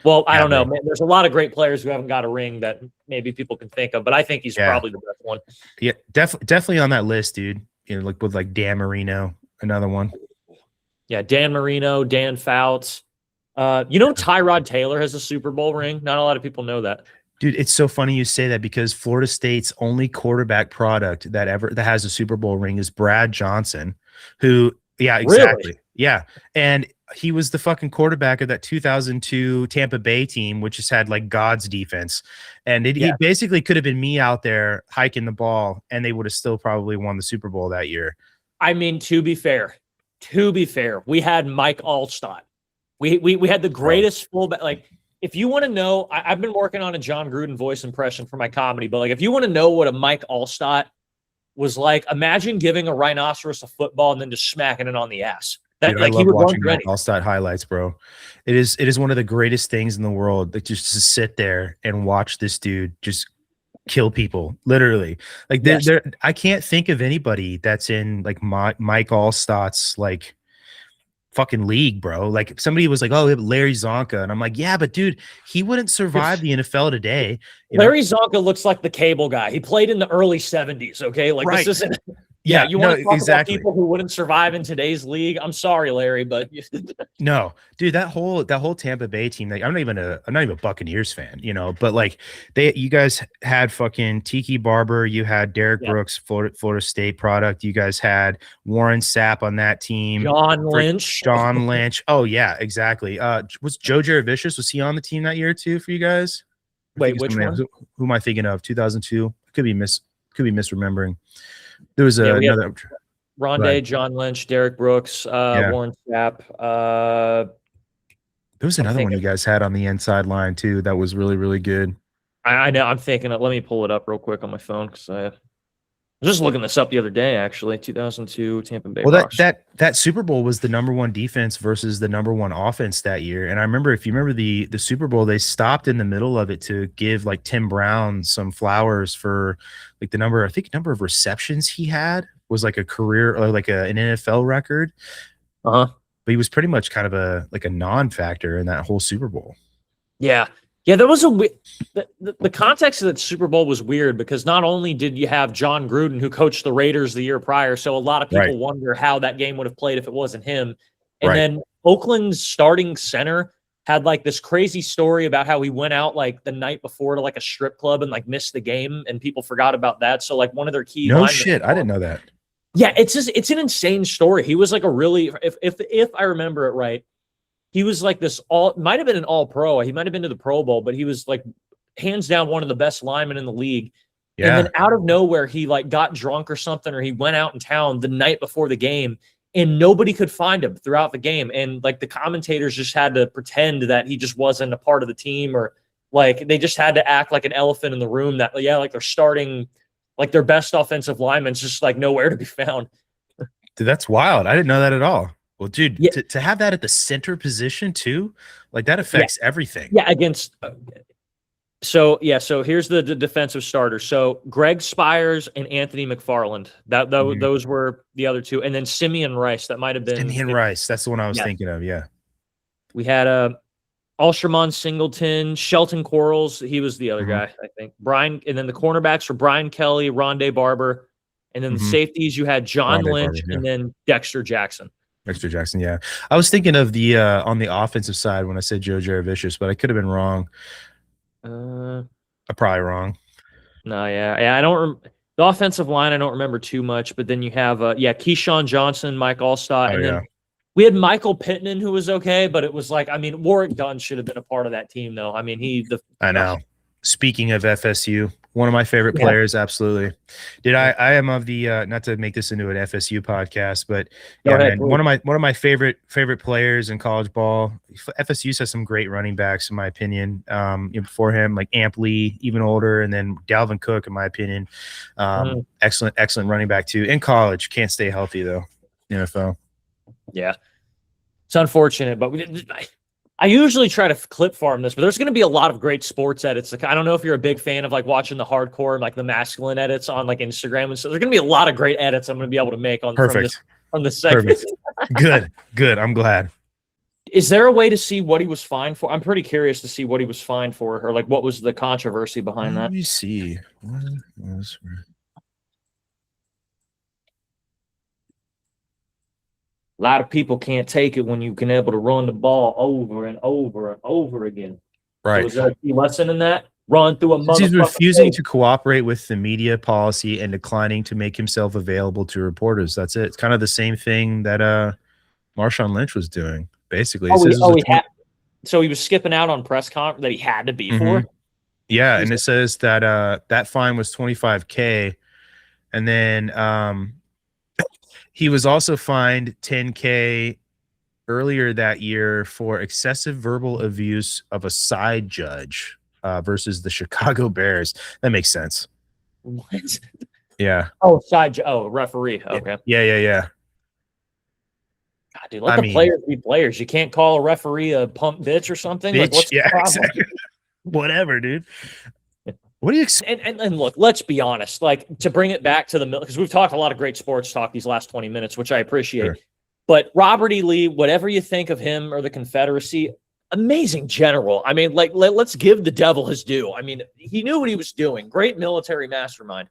Well, I don't know. Man, there's a lot of great players who haven't got a ring that maybe people can think of, but I think he's probably the best one. Yeah, definitely on that list, dude. Like with like Dan Marino, another one. Yeah, Dan Marino, Dan Fouts. Tyrod Taylor has a Super Bowl ring. Not a lot of people know that. Dude, it's so funny you say that, because Florida State's only quarterback product that has a Super Bowl ring is Brad Johnson, who Yeah, exactly. Really? Yeah. And he was the fucking quarterback of that 2002 Tampa Bay team, which just had like God's defense. And he basically could have been me out there hiking the ball, and they would have still probably won the Super Bowl that year. I mean, to be fair, we had Mike Allstott. We had the greatest fullback. Like, if you want to know, I've been working on a John Gruden voice impression for my comedy, but like, if you want to know what a Mike Allstott was like, imagine giving a rhinoceros a football and then just smacking it on the ass. That, Dude, like, I he love would watching run Mike Allstott highlights, bro. It is one of the greatest things in the world, like, just to sit there and watch this dude just kill people, literally. Like, I can't think of anybody that's in like Mike Allstott's like fucking league, bro. Like, if somebody was like, oh, Larry Zonka, and I'm like, yeah, but dude, he wouldn't survive the NFL today. Larry Zonka looks like the cable guy. He played in the early 70s. Okay, like, this isn't. Yeah, you want to talk about people who wouldn't survive in today's league? I'm sorry, Larry, but no, dude, that whole Tampa Bay team. Like, I'm not even a Buccaneers fan, but like you guys had fucking Tiki Barber, you had Derek Brooks, Florida State product. You guys had Warren Sapp on that team. John Lynch. Oh yeah, exactly. Was Joe Jaravicious, was he on the team that year too for you guys? Wait, which one? Who am I thinking of? 2002. Could be misremembering. There was another Rondé, John Lynch, Derek Brooks, Warren Sapp. There was another one you guys had on the inside line too that was really, really good. I know. I'm thinking of, let me pull it up real quick on my phone because I was just looking this up the other day, actually. 2002 Tampa Bay. Well, that Super Bowl was the #1 defense versus the #1 offense that year. And I remember, if you remember the Super Bowl, they stopped in the middle of it to give like Tim Brown some flowers for like the number of receptions he had was like a career or like an NFL record. But he was pretty much kind of a non-factor in that whole Super Bowl. Yeah. Yeah, there was the context of that Super Bowl was weird because not only did you have John Gruden, who coached the Raiders the year prior, so a lot of people wonder how that game would have played if it wasn't him. And then Oakland's starting center had like this crazy story about how he went out like the night before to like a strip club and like missed the game, and people forgot about that. So like one of their key I didn't know that. Yeah, it's an insane story. He was like a really, if I remember it right, he was like this might have been an all-pro. He might have been to the Pro Bowl, but he was like hands down one of the best linemen in the league. Yeah. And then out of nowhere, he like got drunk or something, or he went out in town the night before the game, and nobody could find him throughout the game. And like the commentators just had to pretend that he just wasn't a part of the team, or like they just had to act like an elephant in the room that, like they're starting like their best offensive lineman's just like nowhere to be found. Dude, that's wild. I didn't know that at all. Well, dude, to have that at the center position too, like that affects everything. Yeah, against. So here's the defensive starters. So Greg Spires and Anthony McFarland. Those were the other two, and then Simeon Rice. That might have been Simeon Rice. That's the one I was thinking of. Yeah, we had Alsherman Singleton, Shelton Quarles. He was the other guy, I think. Brian, and then the cornerbacks were Brian Kelly, Rondé Barber, and then the safeties you had John Lynch and then Dexter Jackson. Dexter Jackson, yeah. I was thinking of the on the offensive side when I said Joe Jaravicious, but I could have been wrong. I'm probably wrong. No, yeah. I don't. The offensive line, I don't remember too much. But then you have, Keyshawn Johnson, Mike Allstott, and then we had Michael Pittman, who was okay, but it was like, I mean, Warwick Dunn should have been a part of that team, though. I mean, I know. Speaking of FSU, one of my favorite players, absolutely. Dude, I am of the not to make this into an FSU podcast, but one of my favorite players in college ball. FSU has some great running backs, in my opinion. Before him, like Amp Lee, even older, and then Dalvin Cook, in my opinion. Excellent running back too. In college, can't stay healthy though. NFL. Yeah, it's unfortunate, but I usually try to clip farm this, but there's going to be a lot of great sports edits. Like, I don't know if you're a big fan of like watching the hardcore and like the masculine edits on like Instagram, and so there's going to be a lot of great edits I'm going to be able to make on from this segment. Good. I'm glad. Is there a way to see what he was fined for? I'm pretty curious to see what he was fined for, or like what was the controversy behind that. Let me see. A lot of people can't take it when you can able to run the ball over and over and over again. Right. So was there a key lesson in that? run through a Since he's motherfucker. refusing to cooperate with the media policy and declining to make himself available to reporters. That's it. It's kind of the same thing that Marshawn Lynch was doing, basically. So he was skipping out on press conference that he had to be Mhm. for. Yeah, and it says that that fine was $25K, and then he was also fined $10K earlier that year for excessive verbal abuse of a side judge versus the Chicago Bears. That makes sense. What? Yeah. Oh, referee. Okay. Yeah. God, dude, let the players be players. You can't call a referee a punk bitch or something. Bitch, Like, what's the problem? exactly. Whatever, dude. What do you expect? And look, let's be honest. Like, to bring it back to because we've talked a lot of great sports talk these last 20 minutes, which I appreciate. Sure. But Robert E. Lee, whatever you think of him or the Confederacy, amazing general. I mean, like, let's give the devil his due. I mean, he knew what he was doing. Great military mastermind.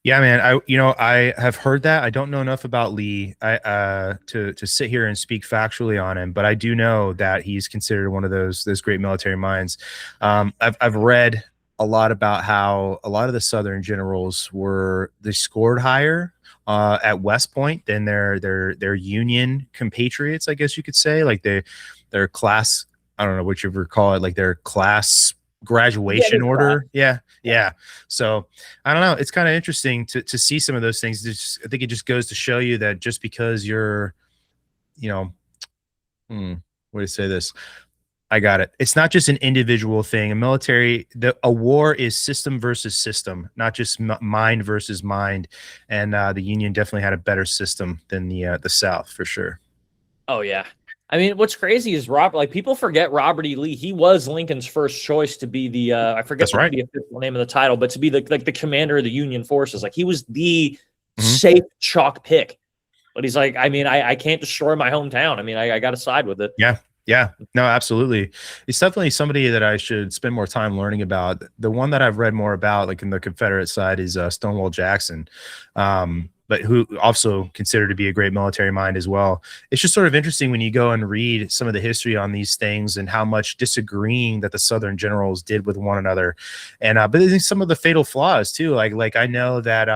Yeah, man. I have heard that. I don't know enough about Lee to sit here and speak factually on him, but I do know that he's considered one of those great military minds. I've read a lot about how a lot of the Southern generals they scored higher at West Point than their Union compatriots, I guess you could say. Like their class, I don't know what you ever call it, like their class graduation order. Yeah. So I don't know. It's kind of interesting to see some of those things. I think it just goes to show you that just because you're, way to say this. I got it. It's not just an individual thing. A war is system versus system, not just mind versus mind. And the Union definitely had a better system than the South for sure. Oh yeah. I mean, what's crazy is people forget Robert E. Lee. He was Lincoln's first choice to be the I forget the official name of the title, but to be the commander of the Union forces. Like, he was the safe chalk pick. But he's like, I mean, I can't destroy my hometown. I mean, I got to side with it. Yeah, no, absolutely. He's definitely somebody that I should spend more time learning about. The one that I've read more about, like in the Confederate side, is Stonewall Jackson, but who also considered to be a great military mind as well. It's just sort of interesting when you go and read some of the history on these things and how much disagreeing that the Southern generals did with one another. And but I think some of the fatal flaws too. Like I know that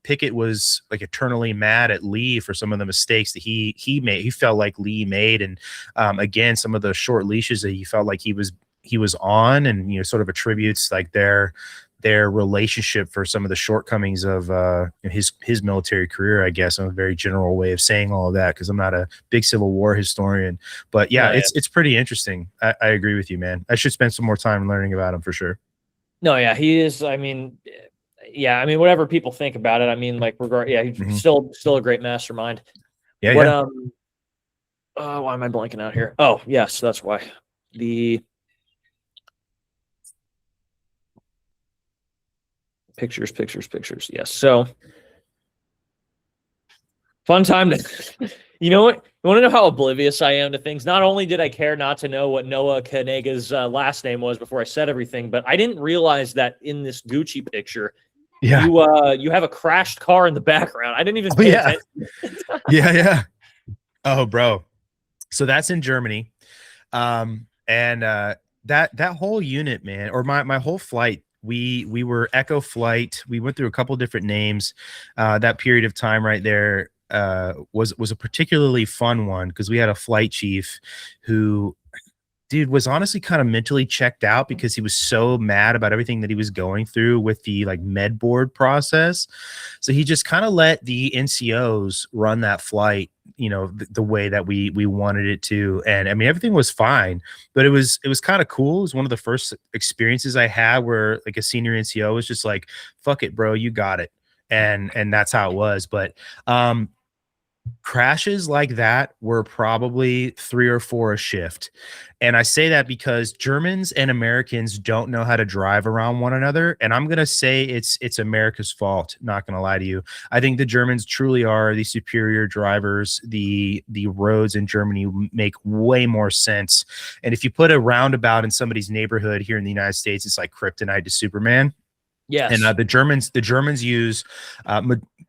Pickett was like eternally mad at Lee for some of the mistakes that he made. He felt like Lee made, and again, some of the short leashes that he felt like he was on, and sort of attributes like their relationship for some of the shortcomings of his military career, I guess, in a very general way of saying all of that, because I'm not a big Civil War historian. But yeah, it's pretty interesting. I agree with you, man. I should spend some more time learning about him for sure. No, yeah, he is. I mean, whatever people think about it, I mean, like, he's still a great mastermind. Yeah, why am I blanking out here? Oh, yes, that's why. The pictures. Yes. So fun time to, you know what? You want to know how oblivious I am to things? Not only did I care not to know what Noah Kanega's last name was before I said everything, but I didn't realize that in this Gucci picture, you have a crashed car in the background. I didn't even pay attention. Yeah. Oh, bro. So that's in Germany. And that whole unit, man, or my whole flight, we were Echo Flight. We went through a couple different names. That period of time right there was a particularly fun one, because we had a flight chief who, dude, was honestly kind of mentally checked out because he was so mad about everything that he was going through with the like med board process. So he just kind of let the NCOs run that flight, the way that we wanted it to. And I mean, everything was fine, but it was kind of cool. It was one of the first experiences I had where like a senior NCO was just like, fuck it, bro, you got it. And that's how it was. But crashes like that were probably 3 or 4 a shift. And I say that because Germans and Americans don't know how to drive around one another. And I'm going to say it's America's fault. Not going to lie to you. I think the Germans truly are the superior drivers. The roads in Germany make way more sense. And if you put a roundabout in somebody's neighborhood here in the United States, it's like kryptonite to Superman. Yes. And the Germans use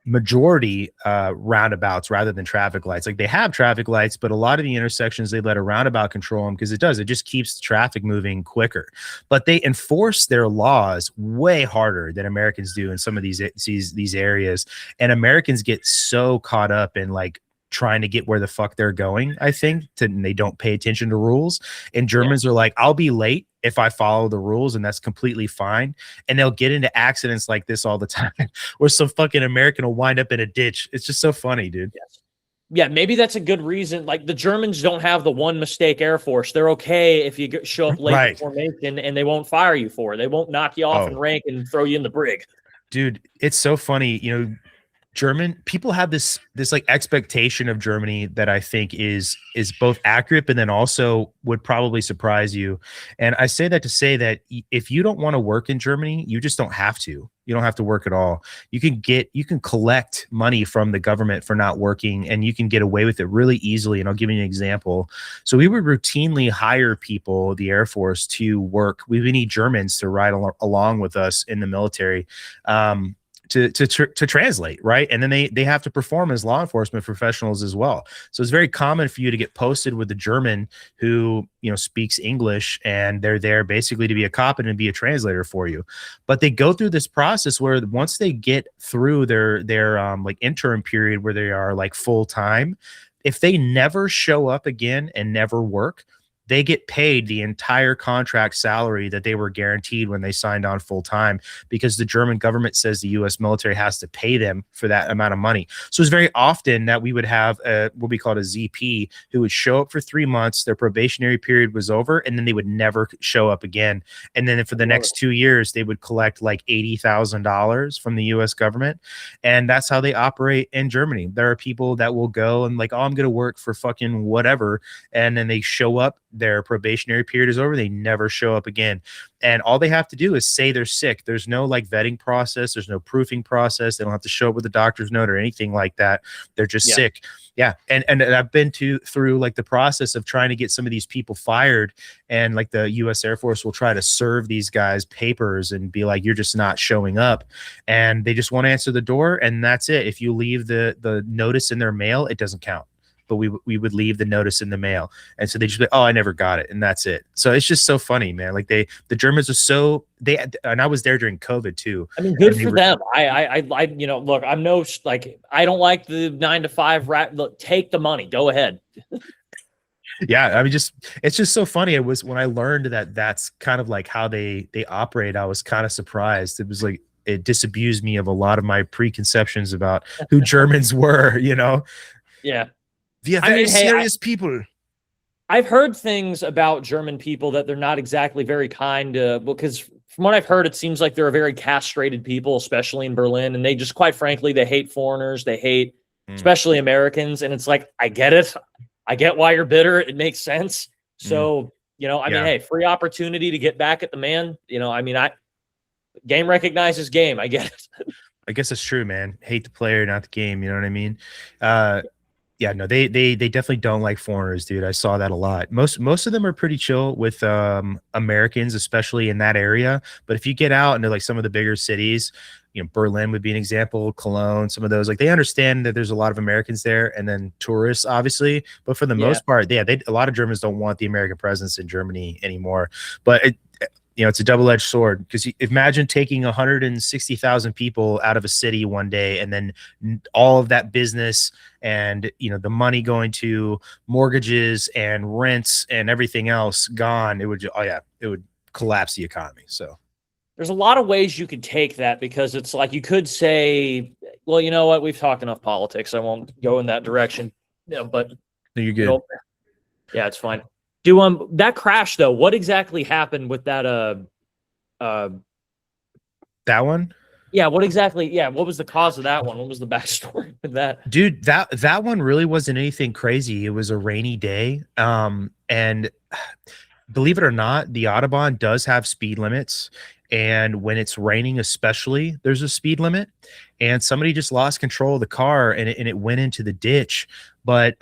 majority roundabouts rather than traffic lights. Like they have traffic lights, but a lot of the intersections they let a roundabout control them because it just keeps traffic moving quicker. But they enforce their laws way harder than Americans do in some of these areas. And Americans get so caught up in like trying to get where the fuck they're going, I think, and they don't pay attention to rules. And Germans are like, I'll be late if I follow the rules, and that's completely fine. And they'll get into accidents like this all the time where some fucking American will wind up in a ditch. It's just so funny, dude. Yes. Yeah, maybe that's a good reason. Like the Germans don't have the one mistake Air Force. They're okay if you show up late in formation and they won't fire you for it. They won't knock you off in rank and throw you in the brig. Dude, it's so funny. You know, German people have this like expectation of Germany that I think is both accurate, but then also would probably surprise you. And I say that to say that if you don't want to work in Germany, you just don't have to. You don't have to work at all. You can collect money from the government for not working, and you can get away with it really easily. And I'll give you an example. So we would routinely hire people, the Air Force, to work. We would need Germans to ride along with us in the military. To translate, right? And then they have to perform as law enforcement professionals as well. So it's very common for you to get posted with a German who, you know, speaks English, and they're there basically to be a cop and be a translator for you. But they go through this process where once they get through their like interim period where they are like full time, if they never show up again and never work, they get paid the entire contract salary that they were guaranteed when they signed on full time, because the German government says the U.S. military has to pay them for that amount of money. So it's very often that we would have what we call a ZP who would show up for 3 months, their probationary period was over, and then they would never show up again. And then for the next 2 years, they would collect like $80,000 from the U.S. government. And that's how they operate in Germany. There are people that will go and like, oh, I'm going to work for fucking whatever. And then they show up, their probationary period is over, they never show up again. And all they have to do is say they're sick. There's no like vetting process. There's no proofing process. They don't have to show up with a doctor's note or anything like that. They're just sick. Yeah. And I've been through like the process of trying to get some of these people fired, and like the US Air Force will try to serve these guys papers and be like, you're just not showing up. And they just want to answer the door, and that's it. If you leave the notice in their mail, it doesn't count. But we would leave the notice in the mail, and so they just be, oh, I never got it, and that's it. So it's just so funny, man. Like the Germans are so and I was there during COVID too. I mean, good for them. I you know, look, I'm no like I don't like the 9 to 5 rat. Look, take the money, go ahead. Yeah, I mean, it's just so funny. It was when I learned that that's kind of like how they operate. I was kind of surprised. It was like it disabused me of a lot of my preconceptions about who Germans were. You know? Yeah. They're very serious people. I've heard things about German people that they're not exactly very kind, because from what I've heard, it seems like they're a very castrated people, especially in Berlin. And they just, quite frankly, they hate foreigners. They hate, especially Americans. And it's like, I get it. I get why you're bitter. It makes sense. So, you know, I mean, hey, free opportunity to get back at the man. You know, I mean, game recognizes game. I get it. I guess it's true, man. Hate the player, not the game. You know what I mean? Yeah, no, they definitely don't like foreigners, dude. I saw that a lot. Most of them are pretty chill with Americans, especially in that area. But if you get out into like some of the bigger cities, you know, Berlin would be an example, Cologne, some of those, like they understand that there's a lot of Americans there, and then tourists, obviously. But for the most part, a lot of Germans don't want the American presence in Germany anymore. But you know, it's a double-edged sword, because imagine taking 160,000 people out of a city one day, and then all of that business and, you know, the money going to mortgages and rents and everything else gone. It would, it would collapse the economy. So there's a lot of ways you could take that, because it's like you could say, well, you know what, we've talked enough politics. I won't go in that direction. Yeah, but you're good. You know, yeah, it's fine. Do that crash though? What exactly happened with that? That one? Yeah. What exactly? Yeah. What was the cause of that one? What was the backstory with that? Dude, that one really wasn't anything crazy. It was a rainy day. And believe it or not, the Autobahn does have speed limits. And when it's raining, especially, there's a speed limit. And somebody just lost control of the car, and it went into the ditch. But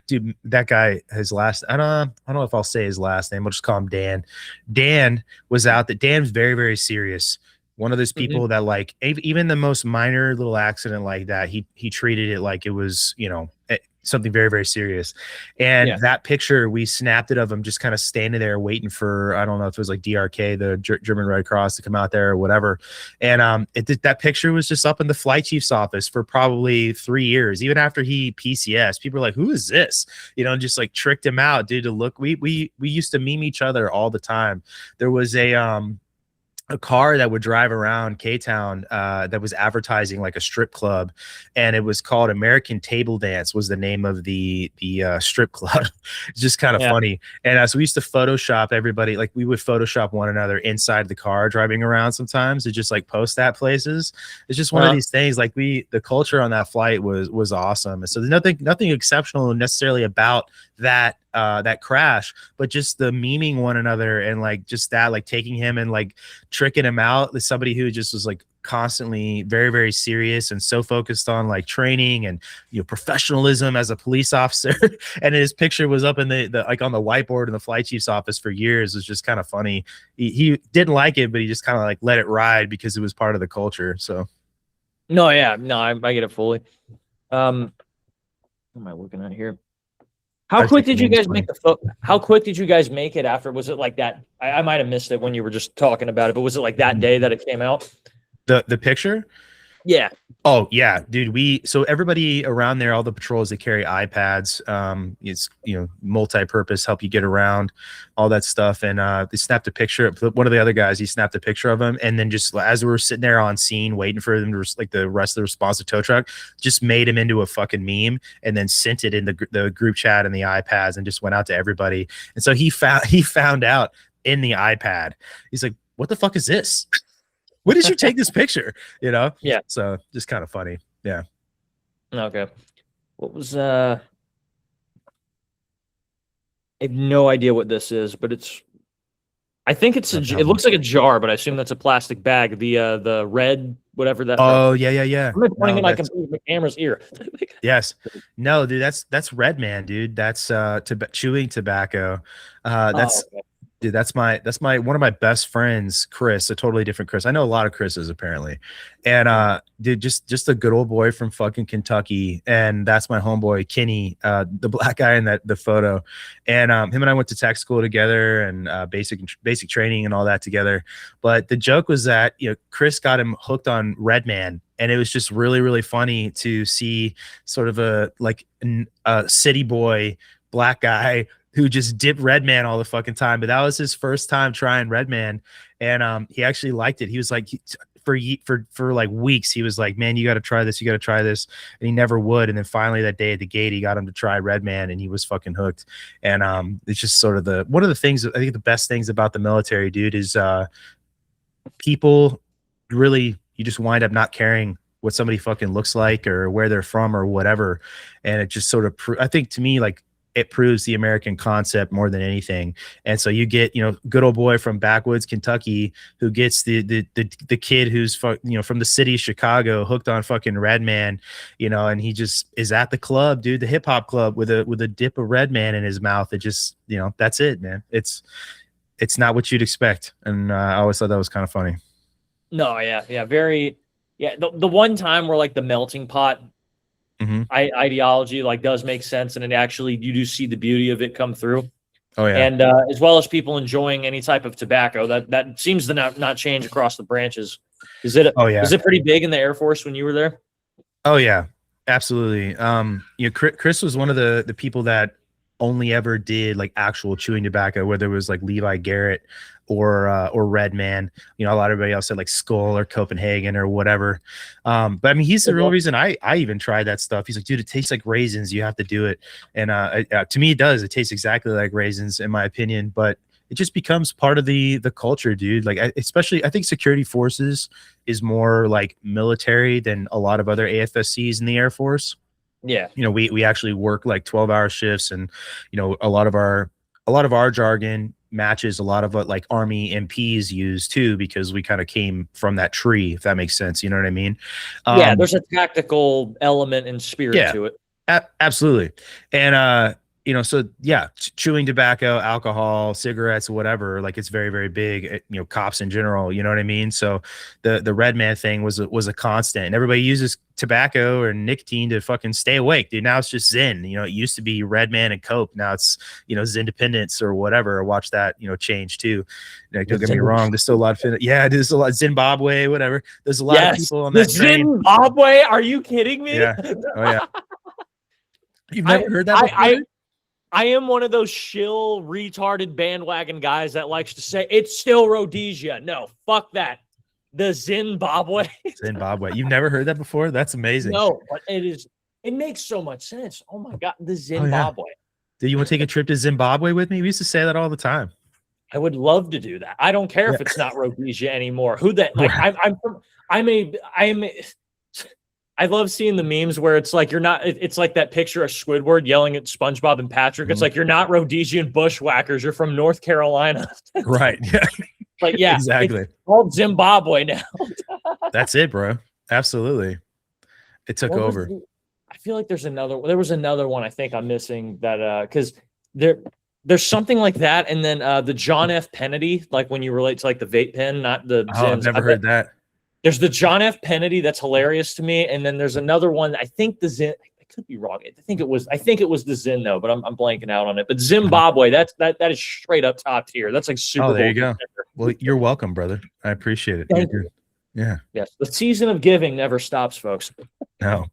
dude, that guy, his last, I don't know if I'll say his last name. We'll just call him Dan. Dan was out. That Dan was very, very serious One of those people that like even the most minor little accident like that, he treated it like it was, something very, very serious. And that picture, we snapped it of him just kind of standing there waiting for, I don't know if it was like DRK, the German Red Cross, to come out there or whatever. And that picture was just up in the flight chief's office for probably 3 years. Even after he PCS, people were like, who is this? Just like tricked him out, dude, to look. We used to meme each other all the time. There was a car that would drive around K-Town that was advertising like a strip club, and it was called American Table Dance was the name of the strip club. It's just kind of funny. And so we used to Photoshop everybody, like we would Photoshop one another inside the car driving around sometimes to just like post that places. It's just one of these things, like the culture on that flight was awesome. And so there's nothing exceptional necessarily about that crash, but just the memeing one another and like just that, like taking him and like tricking him out as somebody who just was like constantly very, very serious and so focused on like training and professionalism as a police officer. And his picture was up in the like on the whiteboard in the flight chief's office for years. It was just kind of funny. He didn't like it, but he just kind of like let it ride because it was part of the culture. So I get it fully. What am I looking at here? How quick did you guys make How quick did you guys make it after? Was it like that? I might have missed it when you were just talking about it, but was it like that day that it came out? The picture? Yeah. Oh yeah, dude. So everybody around there, all the patrols, they carry iPads. It's multi-purpose, help you get around, all that stuff. And they snapped a picture. One of the other guys, he snapped a picture of him, and then just as we were sitting there on scene waiting for them to like the rest of the response to tow truck, just made him into a fucking meme and then sent it in the group chat and the iPads and just went out to everybody. And so he found out in the iPad. He's like, "What the fuck is this? When did you take this picture?" Yeah. So just kind of funny. Yeah. Okay. What was I have no idea what this is, but I think it looks like a jar, but I assume that's a plastic bag. The red, whatever that. Oh yeah. I'm pointing it like the camera's ear. Yes. No, dude, that's Red Man, dude. That's chewing tobacco. Dude, that's my one of my best friends, Chris, a totally different Chris. I know a lot of Chris's apparently. And dude, just a good old boy from fucking Kentucky. And that's my homeboy, Kenny, the black guy in the photo. And him and I went to tech school together and basic training and all that together. But the joke was that, Chris got him hooked on Red Man. And it was just really, really funny to see sort of a city boy, black guy who just dipped Red Man all the fucking time. But that was his first time trying Red Man. And he actually liked it. He was like, for like weeks, he was like, "Man, you got to try this. You got to try this." And he never would. And then finally that day at the gate, he got him to try Red Man and he was fucking hooked. And it's just sort of one of the things, I think the best things about the military, dude, is people really, you just wind up not caring what somebody fucking looks like or where they're from or whatever. And it just sort of, I think to me, like, it proves the American concept more than anything. And so you get, good old boy from backwoods Kentucky who gets the kid who's from the city of Chicago hooked on fucking Red Man, and he just is at the club, dude, the hip hop club with a dip of Red Man in his mouth. It just, that's it, man. It's not what you'd expect. And I always thought that was kind of funny. No, yeah, very, yeah. The one time where like the melting pot ideology like does make sense, and it actually you do see the beauty of it come through. Oh yeah. And as well as people enjoying any type of tobacco, that seems to not change across the branches. Is it? Oh yeah. Is it pretty big in the Air Force when you were there? Oh yeah, absolutely. Chris was one of the people that only ever did like actual chewing tobacco, whether it was like Levi Garrett or Red Man. A lot of everybody else said like Skull or Copenhagen or whatever. But I mean, he's the real reason I even tried that stuff. He's like, dude, it tastes like raisins. You have to do it. And to me, it does. It tastes exactly like raisins, in my opinion. But it just becomes part of the culture, dude. Like, especially, I think security forces is more like military than a lot of other AFSCs in the Air Force. Yeah. We actually work like 12-hour shifts, and a lot of our jargon matches a lot of what like Army MPs use too, because we kind of came from that tree, if that makes sense. You know what I mean? Yeah, there's a tactical element and spirit to it. Absolutely. And so yeah, chewing tobacco, alcohol, cigarettes, whatever, like it's very, very big, cops in general, you know what I mean? So the red man thing was a constant, and everybody uses tobacco or nicotine to fucking stay awake, dude. Now it's just Zen. It used to be red man and coke. Now it's, Zen Independence or whatever. Or watch that, change too. Don't get me wrong. There's still a lot of, there's a lot Zimbabwe, whatever. There's a lot of people on that train. Zimbabwe? Are you kidding me? Yeah. Oh yeah. You've never heard that before? I am one of those shill, retarded bandwagon guys that likes to say it's still Rhodesia. No, fuck that. The Zimbabwe. Zimbabwe. You've never heard that before? That's amazing. No, but it makes so much sense. Oh my God, the Zimbabwe. Oh, yeah. Do you want to take a trip to Zimbabwe with me? We used to say that all the time. I would love to do that. I don't care if it's not Rhodesia anymore. Who that? Like, I love seeing the memes where it's like it's like that picture of Squidward yelling at SpongeBob and Patrick. It's like, you're not Rhodesian bushwhackers. You're from North Carolina. Right. Yeah. But yeah, exactly. It's called Zimbabwe now. That's it, bro. Absolutely. It took over. I feel like there was another one I think I'm missing that because there's something like that. And then the John F. Kennedy, like when you relate to like the vape pen, not the I've never heard that. There's the John F. Kennedy that's hilarious to me, and then there's another one. I think the Zen. I could be wrong. I think it was the Zen though, but I'm blanking out on it. But Zimbabwe, that is straight up top tier. That's like Super Bowl. There you go. Well, you're welcome, brother. I appreciate it. Thank you. Yeah. Yes. The season of giving never stops, folks. No.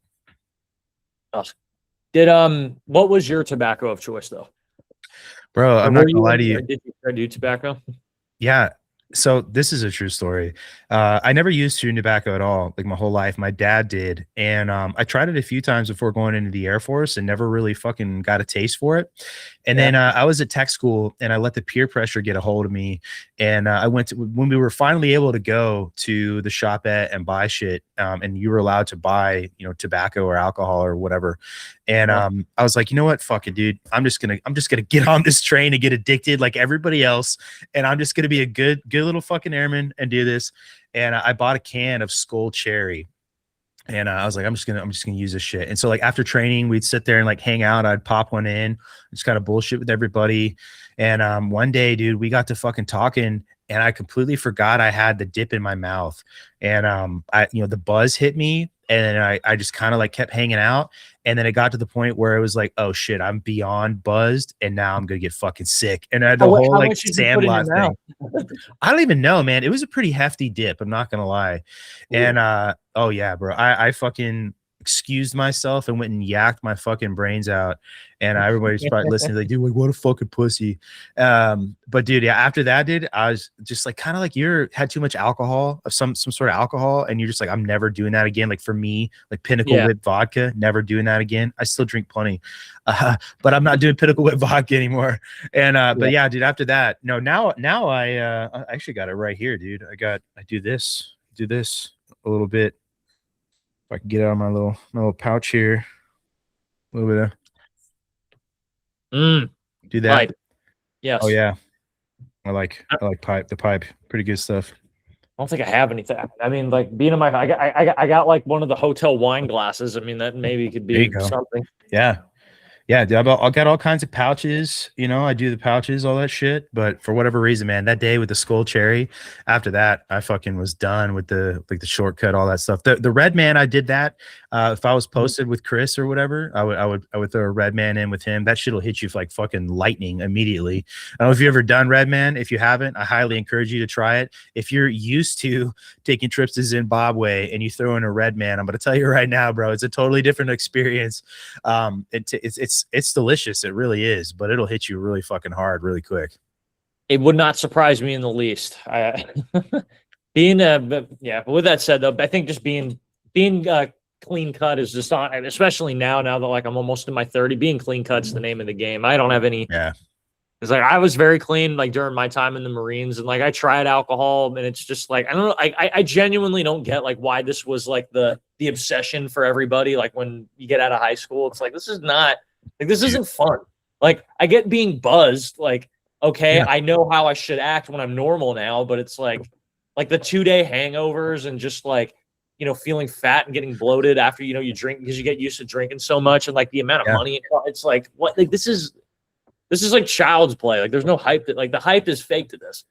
What was your tobacco of choice though? Bro, I'm not gonna lie to you. Did you try to do tobacco? Yeah. So this is a true story. I never used chewing tobacco at all, like my whole life. My dad did. And I tried it a few times before going into the Air Force and never really fucking got a taste for it. And then I was at tech school and I let the peer pressure get a hold of me. And I went to, when we were finally able to go to the shop and buy shit, and you were allowed to buy, tobacco or alcohol or whatever. And I was like, you know what? Fuck it, dude. I'm just gonna get on this train and get addicted like everybody else. And I'm just gonna be a good little fucking airman and do this. And I bought a can of Skull Cherry. And I was like, I'm just gonna use this shit. And so like after training, we'd sit there and like hang out. I'd pop one in, just kind of bullshit with everybody. And one day, dude, we got to fucking talking, and I completely forgot I had the dip in my mouth. And the buzz hit me, and then I just kind of like kept hanging out. And then it got to the point where it was like, oh shit, I'm beyond buzzed, and now I'm gonna get fucking sick. And I had the whole like Sandlot thing. I don't even know, man. It was a pretty hefty dip. I'm not gonna lie. Ooh. And oh yeah, bro. I fucking excused myself and went and yacked my fucking brains out. And everybody's probably listening, like, dude, like, what a fucking pussy. But dude, yeah, after that, dude, I was just like kind of like had too much alcohol, of some sort of alcohol, and you're just like, I'm never doing that again. Like for me, like Pinnacle Whip vodka, never doing that again. I still drink plenty, but I'm not doing Pinnacle Whip vodka anymore. And but yeah, dude, after that, no, now I actually got it right here, dude. I do this a little bit. If I can get out of my little pouch here, a little bit of do that. Pipe. Yes. Oh yeah. I like the pipe. Pretty good stuff. I don't think I have anything. I mean, like being in my, I got like one of the hotel wine glasses. I mean, that maybe could be something. Yeah. Yeah, dude, I got all kinds of pouches. I do the pouches, all that shit. But for whatever reason, man, that day with the Skull Cherry, after that, I fucking was done with the shortcut, all that stuff. The Red Man, I did that. If I was posted with Chris or whatever, I would throw a Red Man in with him. That shit will hit you like fucking lightning immediately. I don't know if you've ever done Red Man. If you haven't, I highly encourage you to try it. If you're used to taking trips to Zimbabwe and you throw in a Red Man, I'm gonna tell you right now, bro, it's a totally different experience. It's delicious. It really is, but it'll hit you really fucking hard, really quick. It would not surprise me in the least. But with that said, though, I think just being clean cut is just on, especially now that like I'm almost in my 30. Being clean cut's the name of the game. I don't have any. Yeah. It's like I was very clean like during my time in the Marines, and like I tried alcohol, and it's just like I don't know. I genuinely don't get like why this was like the obsession for everybody. Like when you get out of high school, it's like this isn't fun. Like I get being buzzed. Like okay, yeah. I know how I should act when I'm normal now, but it's like the 2-day hangovers and just like feeling fat and getting bloated after, you drink because you get used to drinking so much, and like the amount of money, it's like, what, like this is like child's play. Like there's no hype like the hype is fake to this.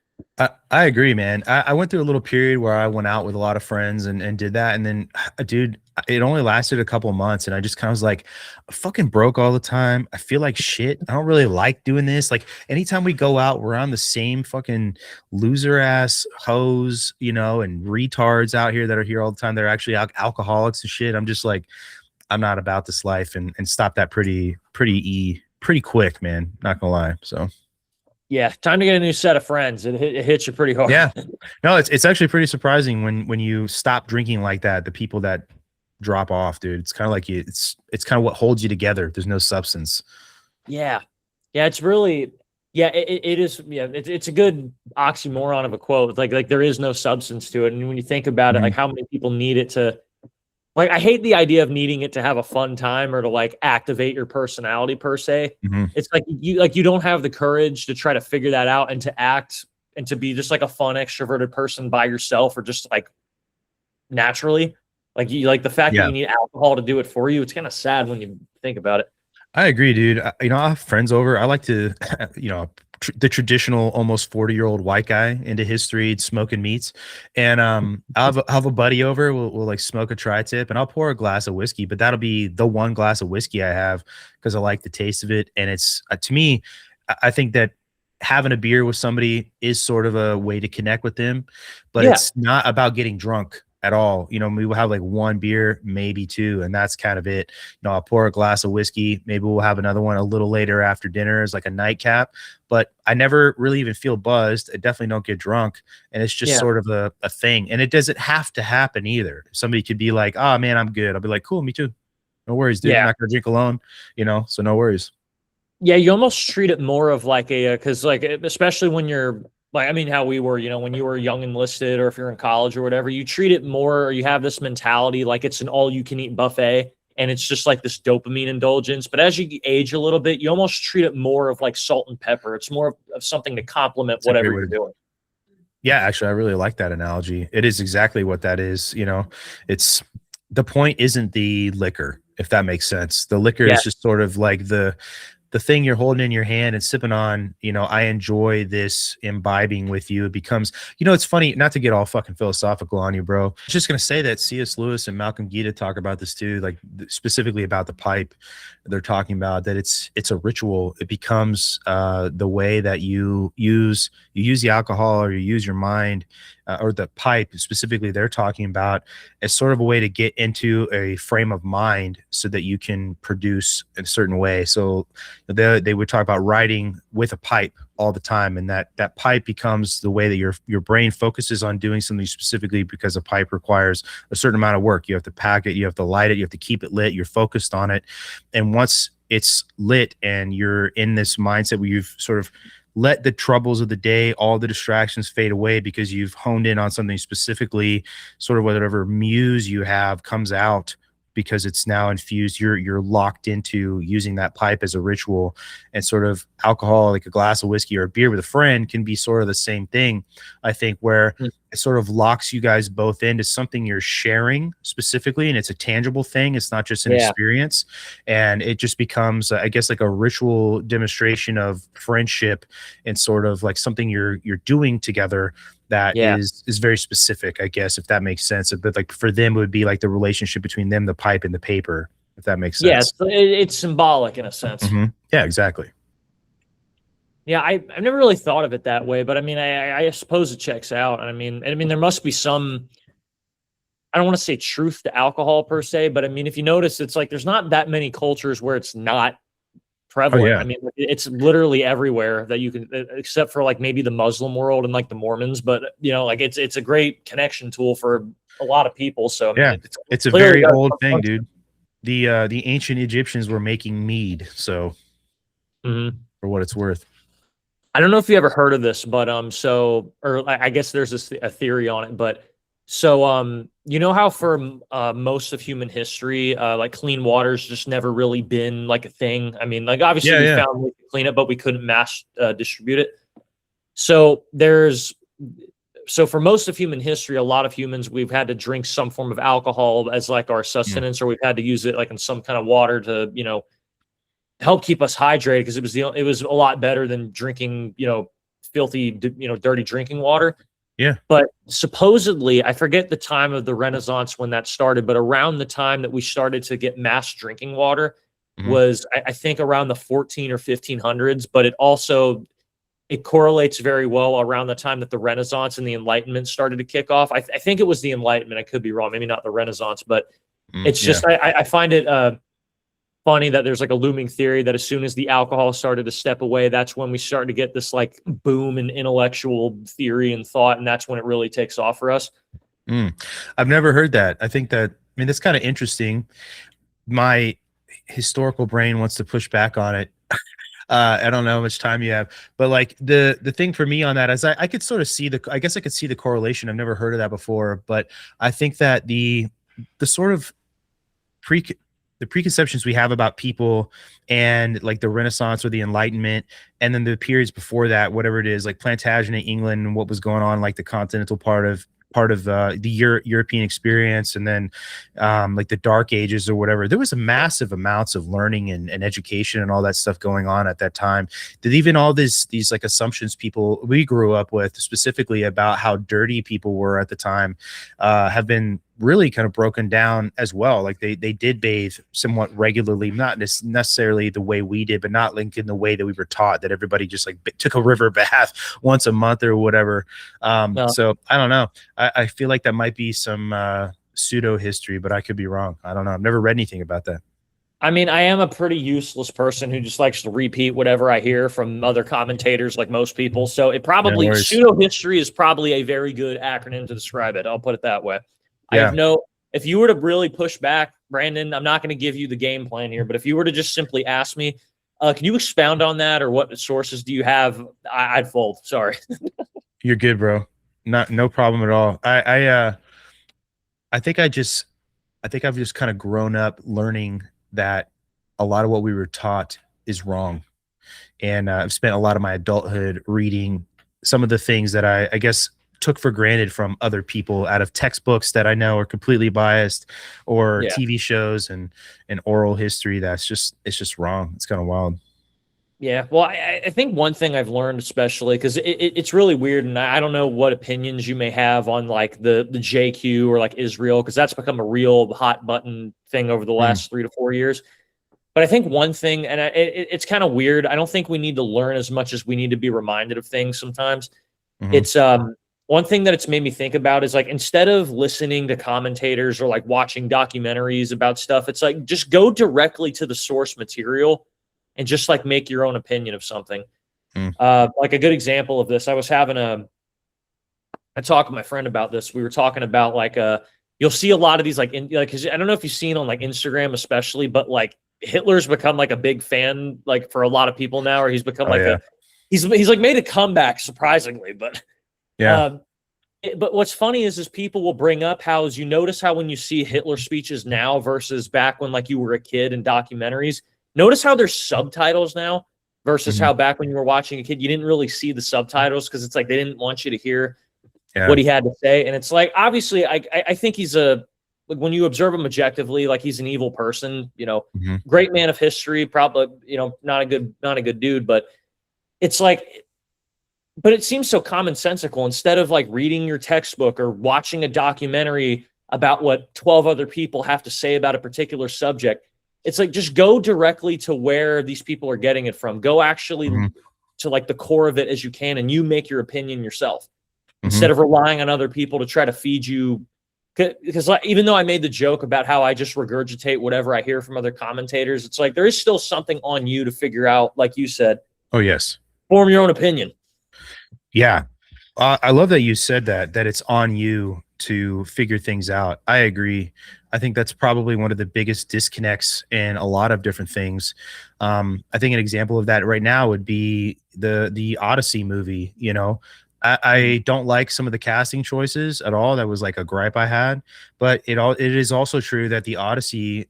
I agree, man. I went through a little period where I went out with a lot of friends and did that. And then, dude, it only lasted a couple of months. And I just kind of was like, I'm fucking broke all the time. I feel like shit. I don't really like doing this. Like anytime we go out, we're on the same fucking loser ass hoes, and retards out here that are here all the time. They're actually alcoholics and shit. I'm just like, I'm not about this life, and stop that pretty quick, man. Not gonna lie. So. Yeah, time to get a new set of friends. It hits you pretty hard. Yeah, no, it's actually pretty surprising when you stop drinking like that. The people that drop off, dude, it's kind of like it's kind of what holds you together. There's no substance. Yeah, it's really it is. Yeah, it's a good oxymoron of a quote. Like there is no substance to it, and when you think about it, like how many people need it to. Like, I hate the idea of needing it to have a fun time or to like activate your personality per se. It's like you don't have the courage to try to figure that out and to act and to be just like a fun extroverted person by yourself or just like naturally. Like you like the fact that you need alcohol to do it for you. It's kind of sad when you think about it. I agree, dude. I have friends over. I like to, the traditional almost 40-year-old white guy into history, smoking meats. And I'll have a buddy over. We'll like smoke a tri-tip, and I'll pour a glass of whiskey, but that'll be the one glass of whiskey I have because I like the taste of it. And it's to me, I think that having a beer with somebody is sort of a way to connect with them, but it's not about getting drunk at all. We will have like one beer, maybe two, and that's kind of it. I'll pour a glass of whiskey. Maybe we'll have another one a little later after dinner as like a nightcap, but I never really even feel buzzed. I definitely don't get drunk, and it's just sort of a thing. And it doesn't have to happen either. Somebody could be like, oh man, I'm good. I'll be like, cool, me too. No worries, dude. I'm not gonna drink alone, so no worries. Yeah, you almost treat it more of like because like, especially when you're like, I mean, how we were, when you were young enlisted or if you're in college or whatever, you treat it more, or you have this mentality like it's an all-you-can-eat buffet, and it's just like this dopamine indulgence. But as you age a little bit, you almost treat it more of like salt and pepper. It's more of something to complement whatever you're doing. Yeah, actually, I really like that analogy. It is exactly what that is. It's the point isn't the liquor, if that makes sense. The liquor is just sort of like the thing you're holding in your hand and sipping on. I enjoy this imbibing with you. It becomes, it's funny, not to get all fucking philosophical on you, bro. I'm just going to say that C.S. Lewis and Malcolm Gita talk about this too, like specifically about the pipe. They're talking about that it's a ritual. It becomes the way that you use the alcohol, or you use your mind, or the pipe specifically they're talking about as sort of a way to get into a frame of mind so that you can produce in a certain way. So they would talk about writing with a pipe all the time, and that pipe becomes the way that your brain focuses on doing something specifically, because a pipe requires a certain amount of work. You have to pack it, you have to light it, you have to keep it lit, you're focused on it. And once it's lit and you're in this mindset where you've sort of let the troubles of the day, all the distractions fade away because you've honed in on something specifically, sort of whatever muse you have comes out because it's now infused. You're locked into using that pipe as a ritual. And sort of alcohol, like a glass of whiskey or a beer with a friend, can be sort of the same thing, I think, where it sort of locks you guys both into something you're sharing specifically, and it's a tangible thing. It's not just an experience, and it just becomes, I guess, like a ritual demonstration of friendship and sort of like something you're doing together that is very specific, I guess, if that makes sense. But like for them, it would be like the relationship between them, the pipe, and the paper, if that makes sense. Yeah, it's symbolic in a sense. Yeah, exactly. Yeah, I've never really thought of it that way, but I mean, I suppose it checks out. I mean, there must be some, I don't want to say truth to alcohol per se, but I mean, if you notice, it's like there's not that many cultures where it's not prevalent. I mean, it's literally everywhere that you can, except for like maybe the Muslim world and like the Mormons, but like it's a great connection tool for a lot of people. So I mean, it's a very old thing, dude. The ancient Egyptians were making mead, so for what it's worth. I don't know if you ever heard of this, but I guess there's a theory on it, but so you know how for most of human history, like clean water's just never really been like a thing. I mean, like obviously we found we could clean it, but we couldn't mass distribute it. So there's So for most of human history, a lot of humans, we've had to drink some form of alcohol as like our sustenance, or we've had to use it like in some kind of water to, help keep us hydrated, because it was a lot better than drinking, filthy, dirty drinking water. Yeah. But supposedly, I forget the time of the Renaissance when that started, but around the time that we started to get mass drinking water was, I think, around the 14 or 1500s. But it correlates very well around the time that the Renaissance and the Enlightenment started to kick off. I think it was the Enlightenment. I could be wrong. Maybe not the Renaissance, but it's just, I find it funny that there's like a looming theory that as soon as the alcohol started to step away, that's when we start to get this like boom in intellectual theory and thought. And that's when it really takes off for us. I've never heard that. I think that's kind of interesting. My historical brain wants to push back on it. I don't know how much time you have, but like the thing for me on that is I could sort of see I guess I could see the correlation. I've never heard of that before, but I think that the sort of the preconceptions we have about people and like the Renaissance or the Enlightenment, and then the periods before that, whatever it is, like Plantagenet, England, and what was going on, like the continental part of the European experience, and then like the Dark Ages or whatever. There was a massive amounts of learning and education and all that stuff going on at that time. That even all these like assumptions we grew up with, specifically about how dirty people were at the time, have been really kind of broken down as well. Like they did bathe somewhat regularly, not necessarily the way we did, but not like in the way that we were taught, that everybody just like took a river bath once a month or whatever. No. So I don't know. I feel like that might be some pseudo history, but I could be wrong. I don't know. I've never read anything about that. I mean, I am a pretty useless person who just likes to repeat whatever I hear from other commentators, like most people. So pseudo history is probably a very good acronym to describe it. I'll put it that way. Yeah. If you were to really push back, Brandon, I'm not going to give you the game plan here, but if you were to just simply ask me, can you expound on that, or what sources do you have? I'd fold. Sorry. You're good, bro. No problem at all. I think I've just kind of grown up learning that a lot of what we were taught is wrong. And I've spent a lot of my adulthood reading some of the things that I guess took for granted from other people out of textbooks that I know are completely biased, or TV shows and oral history. It's just wrong. It's kind of wild. Yeah. Well, I think one thing I've learned, especially because it's really weird, and I don't know what opinions you may have on like the JQ or like Israel, because that's become a real hot button thing over the last 3 to 4 years. But I think one thing, and it's kind of weird, I don't think we need to learn as much as we need to be reminded of things sometimes. It's one thing that it's made me think about is like, instead of listening to commentators or like watching documentaries about stuff, it's like, just go directly to the source material and just like make your own opinion of something. Like a good example of this, I talked with my friend about this. We were talking about like, you'll see a lot of these like, cause I don't know if you've seen on like Instagram especially, but like Hitler's become like a big fan, like for a lot of people now, or he's become he's like made a comeback surprisingly, but but what's funny is people will bring up you notice how when you see Hitler speeches now versus back when like you were a kid in documentaries, notice how there's subtitles now versus how back when you were watching a kid, you didn't really see the subtitles because it's like they didn't want you to hear what he had to say. And it's like, obviously, I think he's when you observe him objectively, like he's an evil person, great man of history, probably, not a good dude, but it's like, but it seems so commonsensical. Instead of like reading your textbook or watching a documentary about what 12 other people have to say about a particular subject, it's like, just go directly to where these people are getting it from. Go actually to like the core of it as you can, and you make your opinion yourself instead of relying on other people to try to feed you. Because like, even though I made the joke about how I just regurgitate whatever I hear from other commentators, it's like there is still something on you to figure out, like you said. Oh, yes. Form your own opinion. Yeah. I love that you said that it's on you to figure things out. I agree. I think that's probably one of the biggest disconnects in a lot of different things. I think an example of that right now would be the Odyssey movie. I don't like some of the casting choices at all. That was like a gripe I had, but it is also true that the Odyssey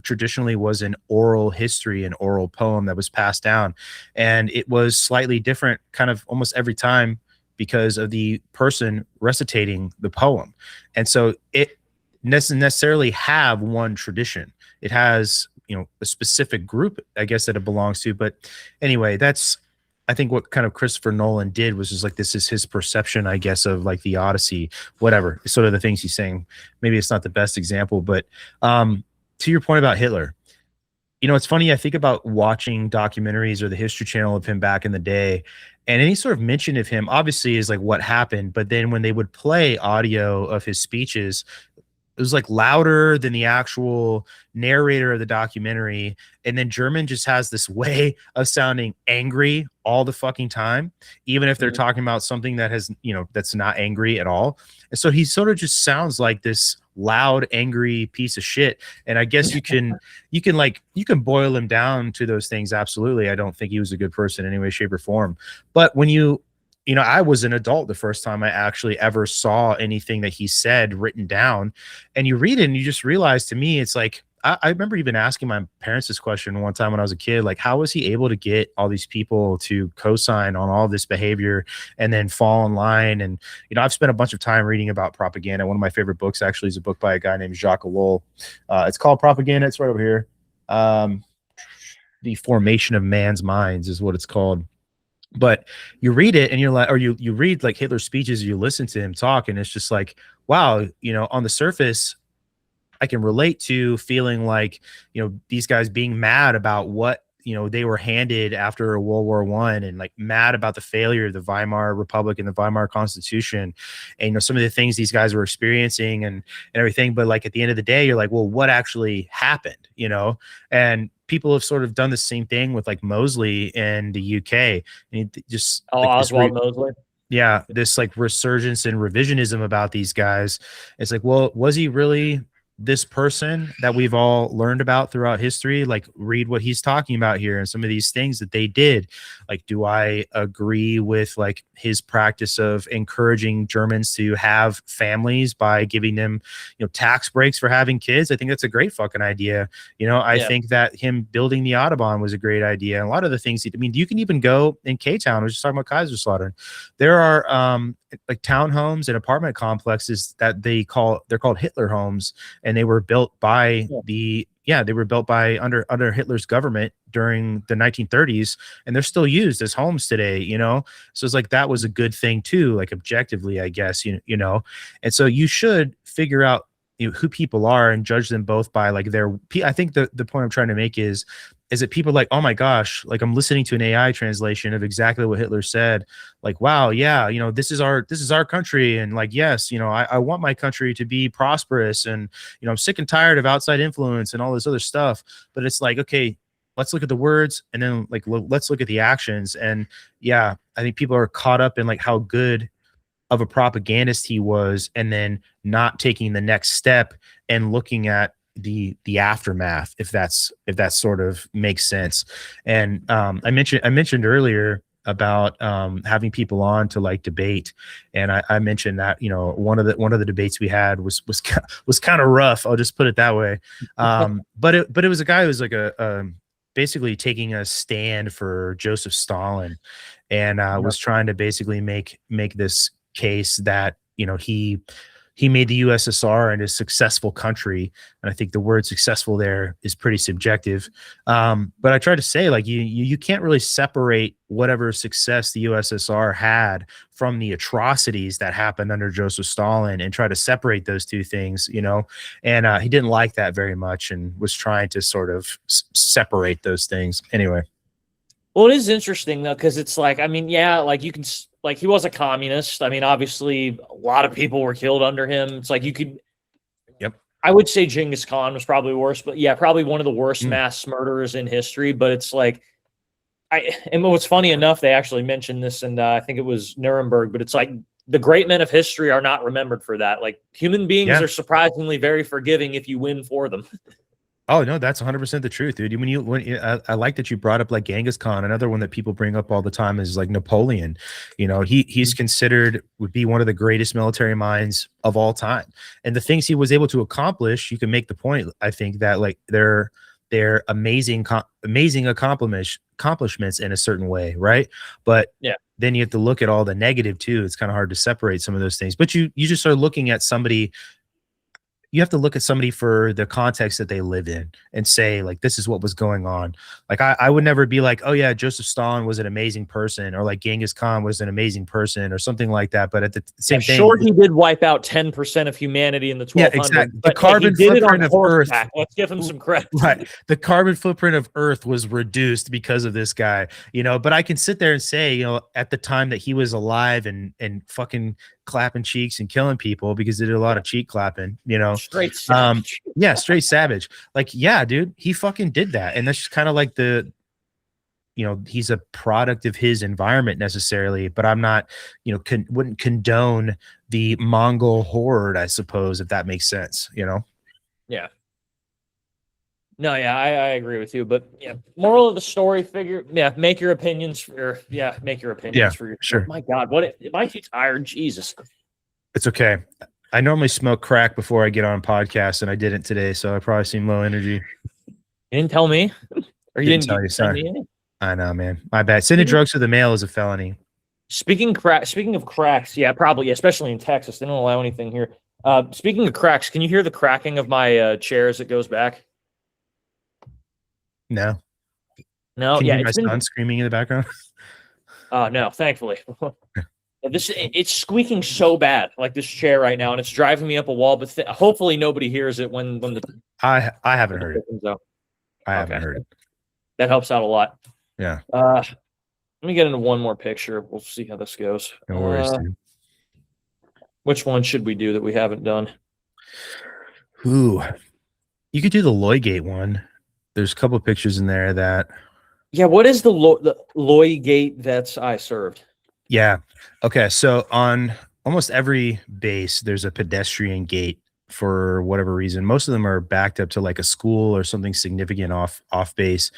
traditionally was an oral history, an oral poem that was passed down, and it was slightly different kind of almost every time because of the person recitating the poem. And so it doesn't necessarily have one tradition. It has, a specific group, I guess, that it belongs to. But anyway, that's, I think, what kind of Christopher Nolan did was just like, this is his perception, I guess, of like the Odyssey, whatever, sort of the things he's saying. Maybe it's not the best example, but to your point about Hitler, it's funny. I think about watching documentaries or the History Channel of him back in the day, and any sort of mention of him obviously is like what happened. But then when they would play audio of his speeches, it was like louder than the actual narrator of the documentary. And then German just has this way of sounding angry all the fucking time, even if they're talking about something that has, that's not angry at all. And so he sort of just sounds like this loud, angry piece of shit. And I guess you can boil him down to those things. Absolutely. I don't think he was a good person in any way, shape, or form. But when I was an adult the first time I actually ever saw anything that he said written down, and you read it and you just realize, to me, it's like, I remember even asking my parents this question one time when I was a kid, like, how was he able to get all these people to co-sign on all this behavior and then fall in line? And, I've spent a bunch of time reading about propaganda. One of my favorite books actually is a book by a guy named Jacques Ellul. It's called Propaganda. It's right over here. The Formation of Man's Minds is what it's called. But you read it and you're like, or you read like Hitler's speeches, you listen to him talk, and it's just like, wow, on the surface, I can relate to feeling like, these guys being mad about what, they were handed after World War I, and like mad about the failure of the Weimar Republic and the Weimar Constitution, and some of the things these guys were experiencing and everything. But like at the end of the day, you're like, well, what actually happened? And people have sort of done the same thing with like Mosley in the UK. And just Oswald Mosley. Yeah, this like resurgence and revisionism about these guys. It's like, well, was he really this person that we've all learned about throughout history? Like, read what he's talking about here and some of these things that they did. Like, do I agree with like his practice of encouraging Germans to have families by giving them, tax breaks for having kids? I think that's a great fucking idea. I think that him building the Autobahn was a great idea. And a lot of the things, you can even go in K-Town. I was just talking about Kaiserslautern. There are like townhomes and apartment complexes that they're called Hitler homes, and they were built by under Hitler's government during the 1930s, and they're still used as homes today. So it's like, that was a good thing too, like objectively, I guess. And so you should figure out who people are and judge them both by like I think the point I'm trying to make is that people like, oh my gosh, like I'm listening to an AI translation of exactly what Hitler said. Like, wow, yeah, this is our country. And like, yes, I want my country to be prosperous. And, I'm sick and tired of outside influence and all this other stuff. But it's like, okay, let's look at the words, and then like, let's look at the actions. And yeah, I think people are caught up in like how good of a propagandist he was, and then not taking the next step and looking at the aftermath, if that sort of makes sense. And I mentioned earlier about having people on to like debate, and I mentioned that one of the debates we had was kind of rough. I'll just put it that way. But it was a guy who was like basically taking a stand for Joseph Stalin, and was trying to basically make this case that he made the USSR into a successful country. And I think the word successful there is pretty subjective. But I try to say, like, you can't really separate whatever success the USSR had from the atrocities that happened under Joseph Stalin, and try to separate those two things, and he didn't like that very much, and was trying to sort of separate those things. Anyway. Well, it is interesting though, because it's like, like you can, like, he was a communist. Obviously a lot of people were killed under him. It's like you could, I would say Genghis Khan was probably worse, but yeah, probably one of the worst mass murderers in history. But it's like, and what's funny enough, they actually mentioned this, and I think it was Nuremberg, but it's like the great men of history are not remembered for that. Like, human beings are surprisingly very forgiving if you win for them. Oh no, that's 100% the truth, dude. I like that you brought up like Genghis Khan. Another one that people bring up all the time is like Napoleon. He's considered would be one of the greatest military minds of all time, and the things he was able to accomplish, you can make the point, I think, that like they're their amazing accomplishments in a certain way, right? But Yeah. then you have to look at all the negative too. It's kind of hard to separate some of those things. But you just are looking at somebody. You have to look at somebody for the context that they live in and say, like, this is what was going on. Like, I would never be like, oh yeah, Joseph Stalin was an amazing person, or like Genghis Khan was an amazing person, or something like that. But at the same thing, sure, he did wipe out 10% of humanity in the 1200s. Yeah, exactly. The but carbon he did it on footprint of Earth. horseback. Let's give him some credit. Right. The carbon footprint of Earth was reduced because of this guy, but I can sit there and say, at the time that he was alive and fucking clapping cheeks and killing people, because they did a lot of cheek clapping, Straight savage. yeah, straight savage. Like, yeah, dude, he fucking did that. And that's just kind of like he's a product of his environment necessarily, but I'm not, wouldn't condone the Mongol horde, I suppose, if that makes sense, Yeah. No, yeah, I agree with you. But yeah, moral of the story, make your opinions for yourself. Sure. My God, am I too tired? Jesus. It's okay. I normally smoke crack before I get on podcasts, and I didn't today, so I probably seem low energy. You didn't tell me? Or you didn't tell you, send sorry. me any? I know, man. My bad. Sending drugs to the mail is a felony. Speaking of cracks, yeah, probably, especially in Texas, they don't allow anything here. Speaking of cracks, can you hear the cracking of my chair as it goes back? No. No, Can you yeah, hear my son screaming in the background? No, thankfully. It's squeaking so bad, like this chair right now, and it's driving me up a wall. But hopefully nobody hears it when the I haven't heard it. Out. I haven't heard it. That helps out a lot. Yeah. Let me get into one more picture. We'll see how this goes. No worries, dude. Which one should we do that we haven't done? Ooh, you could do the Loygate one. There's a couple of pictures in there that. Yeah, what is the Loygate that I served? Yeah. Okay. So on almost every base, there's a pedestrian gate for whatever reason. Most of them are backed up to like a school or something significant off base.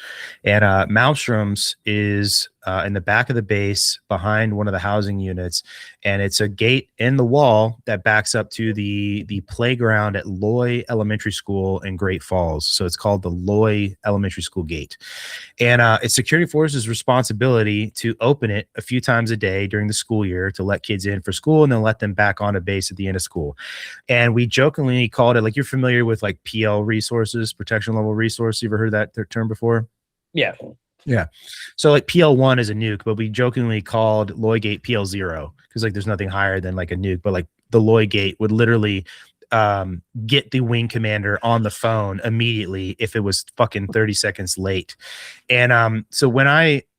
And Malmstrom's is in the back of the base behind one of the housing units. And it's a gate in the wall that backs up to the playground at Loy Elementary School in Great Falls. So it's called the Loy Elementary School gate. And it's security forces' responsibility to open it a few times a day during the school year to let kids in for school and then let them back onto base at the end of school. And we jokingly called it, like, you're familiar with like PL resources, protection level resource. You ever heard that term before? Yeah. Yeah. So like PL1 is a nuke, but we jokingly called Loygate PL0 because like there's nothing higher than like a nuke, but like the Loygate would literally get the wing commander on the phone immediately if it was fucking 30 seconds late. And so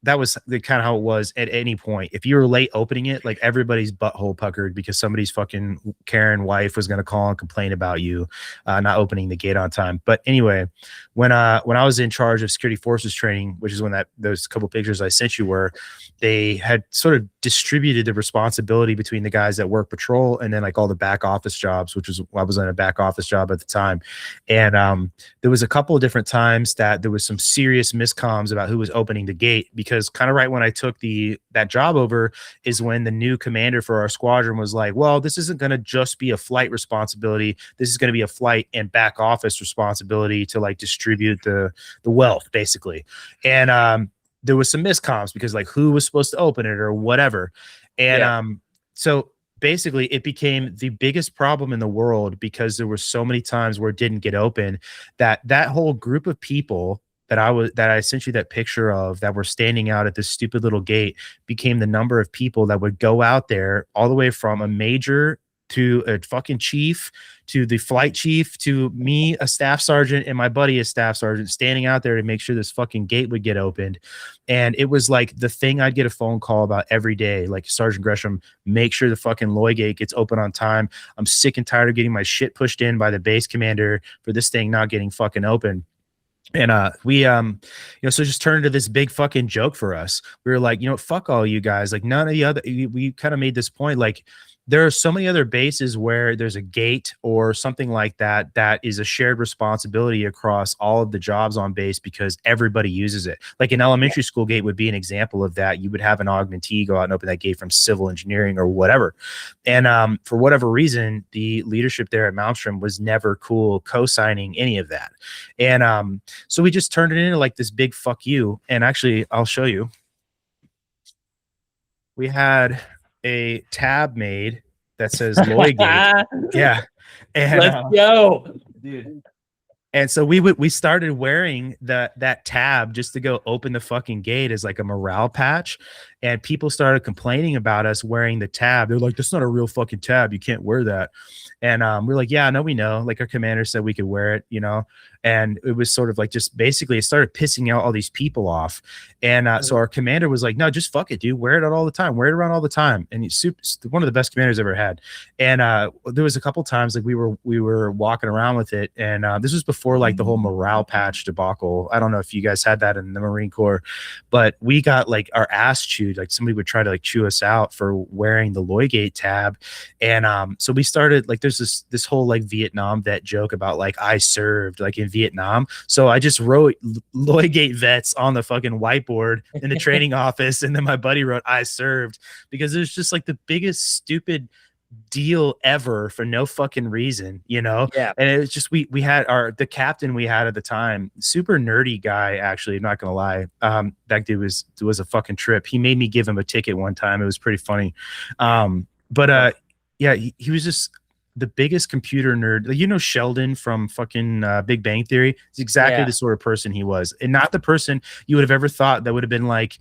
that was the kind of how it was at any point. If you were late opening it, like everybody's butthole puckered because somebody's fucking Karen wife was going to call and complain about you not opening the gate on time. But anyway, when I was in charge of security forces training, which is when those couple pictures I sent you were, they had sort of distributed the responsibility between the guys that work patrol and then like all the back office jobs, which was, I was in a back office job at the time. And there was a couple of different times that there was some serious miscomms about who was opening the gate, because kind of right when I took that job over is when the new commander for our squadron was like, well, this isn't going to just be a flight responsibility. This is going to be a flight and back office responsibility to like distribute the wealth basically. And there was some miscomms because like who was supposed to open it or whatever. And so basically it became the biggest problem in the world because there were so many times where it didn't get open that whole group of people that I sent you that picture of that were standing out at this stupid little gate became the number of people that would go out there all the way from a major to a fucking chief to the flight chief to me, a staff sergeant, and my buddy, a staff sergeant, standing out there to make sure this fucking gate would get opened. And it was like the thing I'd get a phone call about every day, like, Sergeant Gresham, make sure the fucking Loy gate gets open on time. I'm sick and tired of getting my shit pushed in by the base commander for this thing not getting fucking open. And we so just turned into this big fucking joke for us. We were like, fuck all you guys. Like none of the other, we kind of made this point, like, there are so many other bases where there's a gate or something like that that is a shared responsibility across all of the jobs on base because everybody uses it. Like an elementary school gate would be an example of that. You would have an augmentee go out and open that gate from civil engineering or whatever. And for whatever reason, the leadership there at Malmstrom was never cool co-signing any of that. And so we just turned it into like this big fuck you. And actually, I'll show you. We had a tab made that says Loygate. Yeah. And, Let's go. dude. And so we started wearing that tab just to go open the fucking gate as like a morale patch. And people started complaining about us wearing the tab. They're like, that's not a real fucking tab. You can't wear that. And we're like, yeah, no, we know. Like our commander said we could wear it, you know? And it was sort of like just basically it started pissing out all these people off. And so our commander was like, no, just fuck it, dude. Wear it out all the time. Wear it around all the time. And he's one of the best commanders I've ever had. And there was a couple times like we were walking around with it. And this was before like the whole morale patch debacle. I don't know if you guys had that in the Marine Corps, but we got like our ass chewed. Like somebody would try to like chew us out for wearing the Loygate tab. And so we started like there's this whole like Vietnam vet joke about like I served like in Vietnam. So I just wrote Loygate vets on the fucking whiteboard in the training office. And then my buddy wrote I served because it was just like the biggest stupid deal ever for no fucking reason, you know? Yeah. And it was just we had the captain we had at the time, super nerdy guy, actually, I'm not gonna lie. That dude was a fucking trip. He made me give him a ticket one time. It was pretty funny. But yeah, he was just the biggest computer nerd. Like, you know Sheldon from fucking Big Bang Theory? It's exactly the sort of person he was. And not the person you would have ever thought that would have been like,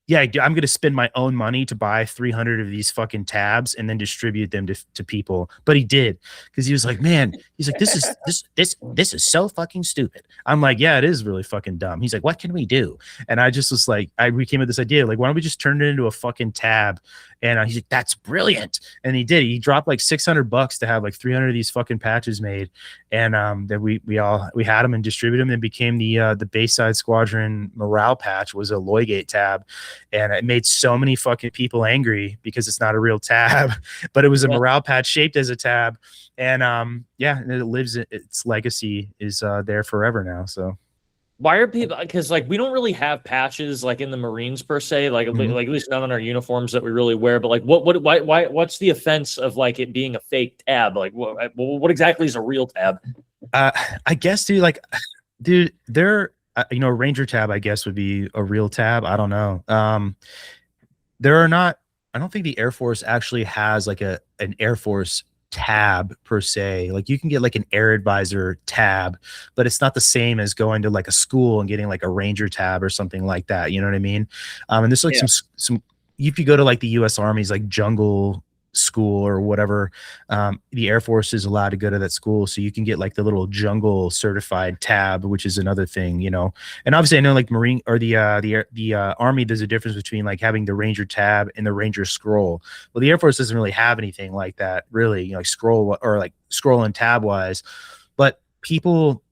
yeah, I'm going to spend my own money to buy 300 of these fucking tabs and then distribute them to people. But he did, because he was like, man, he's like, this is so fucking stupid. I'm like, yeah, it is really fucking dumb. He's like, what can we do? And I just was like, we came with this idea, like, why don't we just turn it into a fucking tab? And he's like, that's brilliant. And he did. He dropped like $600 to have like 300 of these fucking patches made. And then we had them and distributed them, and became the Bayside Squadron morale patch was a Loygate tab. And it made so many fucking people angry because it's not a real tab, but it was a morale patch shaped as a tab. And yeah, and it lives, its legacy is there forever now. So why are people, because like we don't really have patches like in the Marines per se, like like at least not on our uniforms that we really wear, but like what's the offense of like it being a fake tab? Like what exactly is a real tab? I guess dude, they're you know, a Ranger tab, I guess, would be a real tab. I don't know. There are not, I don't think the Air Force actually has like an Air Force tab per se. Like you can get like an Air Advisor tab, but it's not the same as going to like a school and getting like a Ranger tab or something like that. You know what I mean? And there's like some, if you go to like the U.S. Army's like jungle school or whatever, the Air Force is allowed to go to that school, so you can get like the little jungle certified tab, which is another thing, you know. And obviously I know like Marine or the Army, there's a difference between like having the Ranger tab and the Ranger scroll. Well, the Air Force doesn't really have anything like that, really, you know, like scroll or like scroll and tab wise. But people,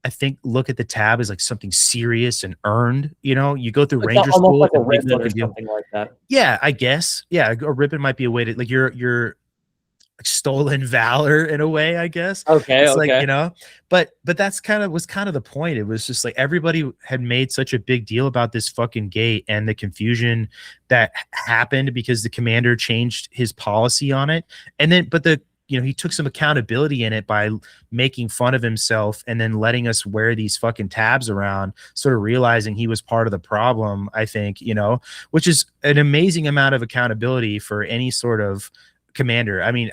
I think, look at the tab as like something serious and earned. You know, you go through Ranger school, like a ribbon or something like that. Yeah, I guess. Yeah, a ribbon might be a way to like your like stolen valor in a way, I guess. Okay, it's like, you know, but that's was kind of the point. It was just like everybody had made such a big deal about this fucking gate and the confusion that happened because the commander changed his policy on it, and then you know, he took some accountability in it by making fun of himself and then letting us wear these fucking tabs around, sort of realizing he was part of the problem, I think, you know, which is an amazing amount of accountability for any sort of commander. I mean,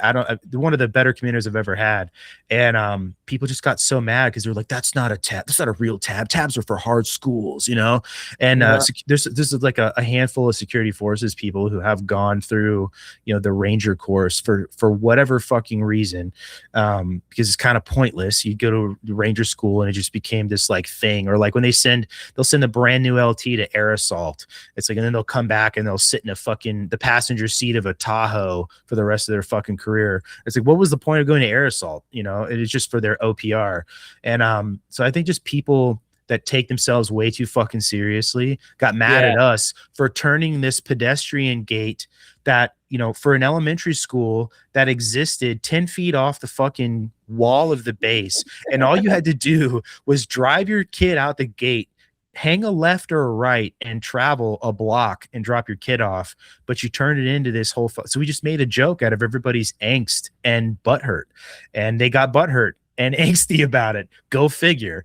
one of the better commanders I've ever had. And people just got so mad because they're like, that's not a tab. That's not a real tab. Tabs are for hard schools, you know? And there's like a handful of security forces people who have gone through, you know, the Ranger course for whatever fucking reason, because it's kind of pointless. You go to Ranger school and it just became this like thing. Or like when they'll send a brand new LT to air assault. It's like, and then they'll come back and they'll sit in the passenger seat of a Tahoe for the rest of their fucking career. It's like, what was the point of going to air assault? You know, it is just for their OPR. And so I think just people that take themselves way too fucking seriously got mad at us for turning this pedestrian gate that for an elementary school that existed 10 feet off the fucking wall of the base, and all you had to do was drive your kid out the gate, hang a left or a right, and travel a block and drop your kid off, but you turned it into this whole so we just made a joke out of everybody's angst and butthurt, and they got butthurt and angsty about it. Go figure,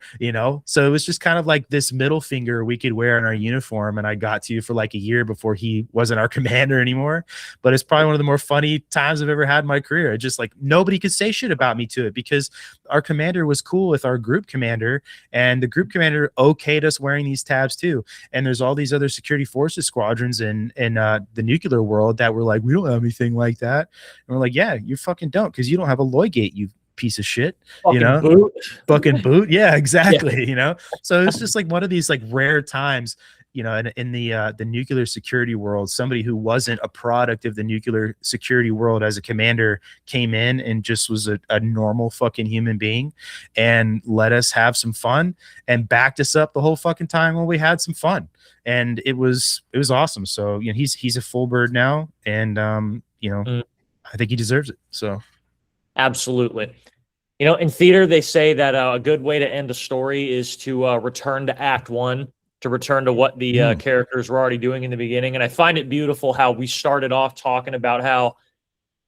So it was just kind of like this middle finger we could wear in our uniform, and I got to for like a year before he wasn't our commander anymore. But it's probably one of the more funny times I've ever had in my career. Just like nobody could say shit about me to it because our commander was cool with our group commander, and the group commander okayed us wearing these tabs too. And there's all these other security forces squadrons in the nuclear world that were like, we don't have anything like that. And we're like, yeah, you fucking don't, because you don't have a Loygate, you piece of shit, fucking boot. Yeah, exactly. Yeah. So it's just like one of these like rare times, in the nuclear security world, somebody who wasn't a product of the nuclear security world as a commander came in and just was a normal fucking human being and let us have some fun and backed us up the whole fucking time when we had some fun. And it was awesome. So, he's a full bird now, and I think he deserves it. So absolutely. In theater, they say that a good way to end a story is to return to act one, to return to what the characters were already doing in the beginning. And I find it beautiful how we started off talking about how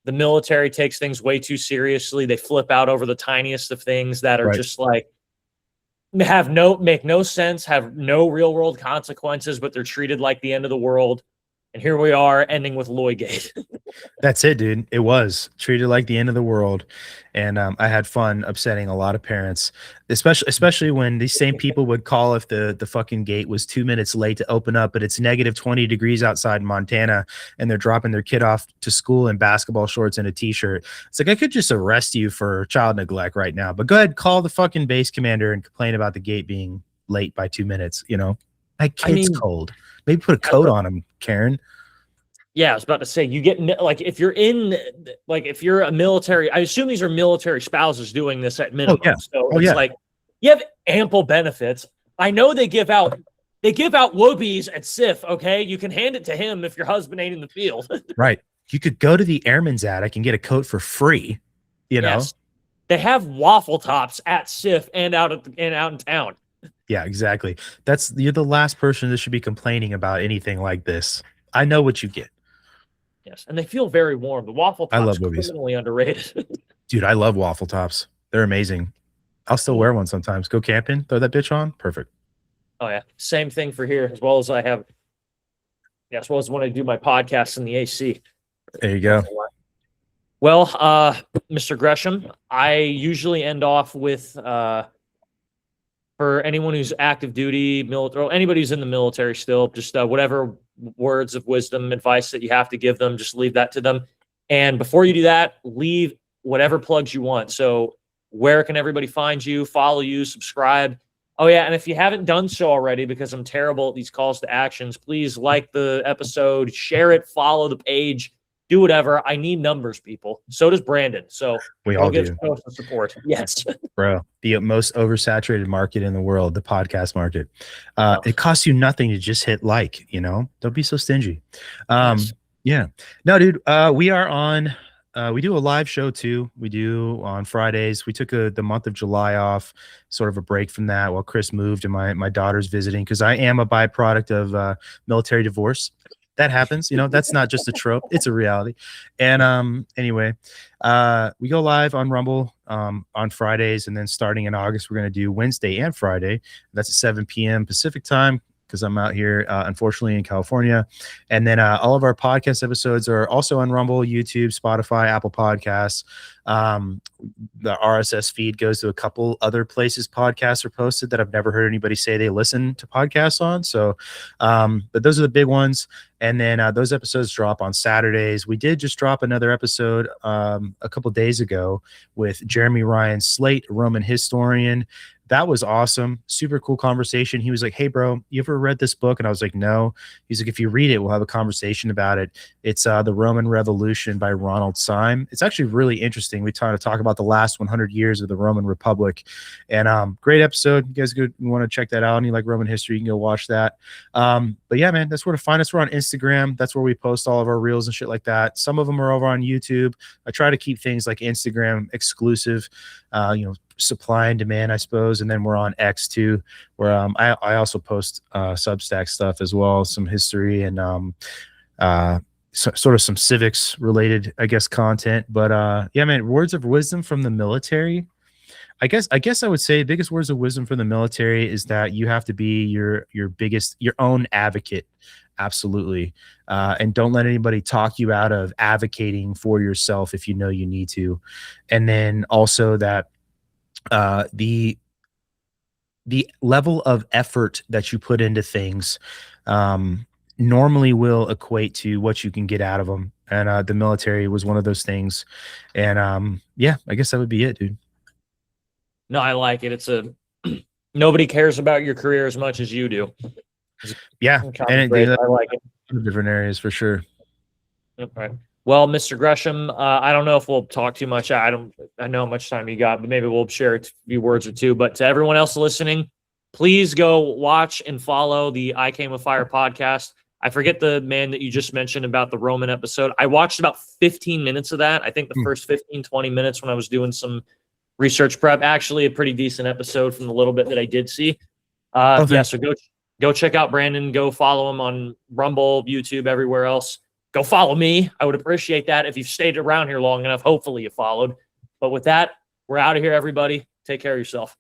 the military takes things way too seriously. They flip out over the tiniest of things that are just like make no sense, have no real world consequences, but they're treated like the end of the world. And here we are ending with Loygate. That's it, dude. It was treated like the end of the world. And I had fun upsetting a lot of parents, especially when these same people would call if the fucking gate was 2 minutes late to open up, but it's negative 20 degrees outside in Montana, and they're dropping their kid off to school in basketball shorts and a t-shirt. It's like, I could just arrest you for child neglect right now, but go ahead, call the fucking base commander and complain about the gate being late by 2 minutes. My kid's cold. Maybe put a coat on him, Karen. Yeah, I was about to say, you get if you're a military, I assume these are military spouses doing this at minimum. Oh, yeah. So it's like you have ample benefits. I know they give out Wobies at SIF. Okay, you can hand it to him if your husband ain't in the field. Right. You could go to the Airman's attic and get a coat for free. Yes. They have waffle tops at SIF and out in town. Yeah, exactly. You're the last person that should be complaining about anything like this. I know what you get. Yes, and they feel very warm. The waffle tops I love are criminally underrated. Dude, I love waffle tops. They're amazing. I'll still wear one sometimes. Go camping, throw that bitch on. Perfect. Oh yeah, same thing for here. As well as when I do my podcast in the AC. There you go. Well, Mr. Gresham, I usually end off with for anyone who's active duty, military, or anybody who's in the military still, just whatever words of wisdom, advice that you have to give them, just leave that to them. And before you do that, leave whatever plugs you want. So where can everybody find you, follow you, subscribe? Oh yeah, and if you haven't done so already, because I'm terrible at these calls to actions, please like the episode, share it, follow the page, do whatever. I need numbers, people. So does Brandon. So we all give do. Some support. Yes, bro. The most oversaturated market in the world, the podcast market. It costs you nothing to just hit like. Don't be so stingy. Yes. Yeah. No, dude. We are on. We do a live show too. We do on Fridays. We took the month of July off, sort of a break from that while Chris moved and my daughter's visiting, because I am a byproduct of military divorce. That happens, that's not just a trope, it's a reality. And anyway, we go live on Rumble on Fridays, and then starting in August, we're going to do Wednesday and Friday. That's at 7 p.m. Pacific time, because I'm out here, unfortunately, in California. And then all of our podcast episodes are also on Rumble, YouTube, Spotify, Apple Podcasts. The RSS feed goes to a couple other places podcasts are posted that I've never heard anybody say they listen to podcasts on. So, but those are the big ones. And then those episodes drop on Saturdays. We did just drop another episode a couple days ago with Jeremy Ryan Slate, a Roman historian. That was awesome. Super cool conversation. He was like, hey, bro, you ever read this book? And I was like, no. He's like, if you read it, we'll have a conversation about it. It's The Roman Revolution by Ronald Syme. It's actually really interesting. We try to talk about the last 100 years of the Roman Republic. And great episode. You guys want to check that out, and you like Roman history, you can go watch that. But But yeah, man, that's where to find us. We're on Instagram. That's where we post all of our reels and shit like that. Some of them are over on YouTube. I try to keep things like Instagram exclusive, supply and demand, I suppose. And then we're on X too, where I also post Substack stuff as well, some history and sort of some civics related, I guess, content. But yeah, man, words of wisdom from the military. I guess I would say biggest words of wisdom from the military is that you have to be your own advocate. Absolutely. And don't let anybody talk you out of advocating for yourself if you know you need to. And then also that the level of effort that you put into things normally will equate to what you can get out of them. And the military was one of those things. And yeah, I guess that would be it, dude. No, I like it. Nobody cares about your career as much as you do. Yeah, and I like it. Different areas for sure. Okay. Well, Mr. Gresham, I don't know if we'll talk too much. I know how much time you got, but maybe we'll share a few words or two. But to everyone else listening, please go watch and follow the I Came with Fire podcast. I forget the man that you just mentioned about the Roman episode. I watched about 15 minutes of that. I think the first 15, 20 minutes when I was doing some research prep. Actually, a pretty decent episode from the little bit that I did see. Yeah, so go check out Brandon. Go follow him on Rumble, YouTube, everywhere else. Go follow me. I would appreciate that if you've stayed around here long enough. Hopefully you followed. But with that, we're out of here, everybody. Take care of yourself.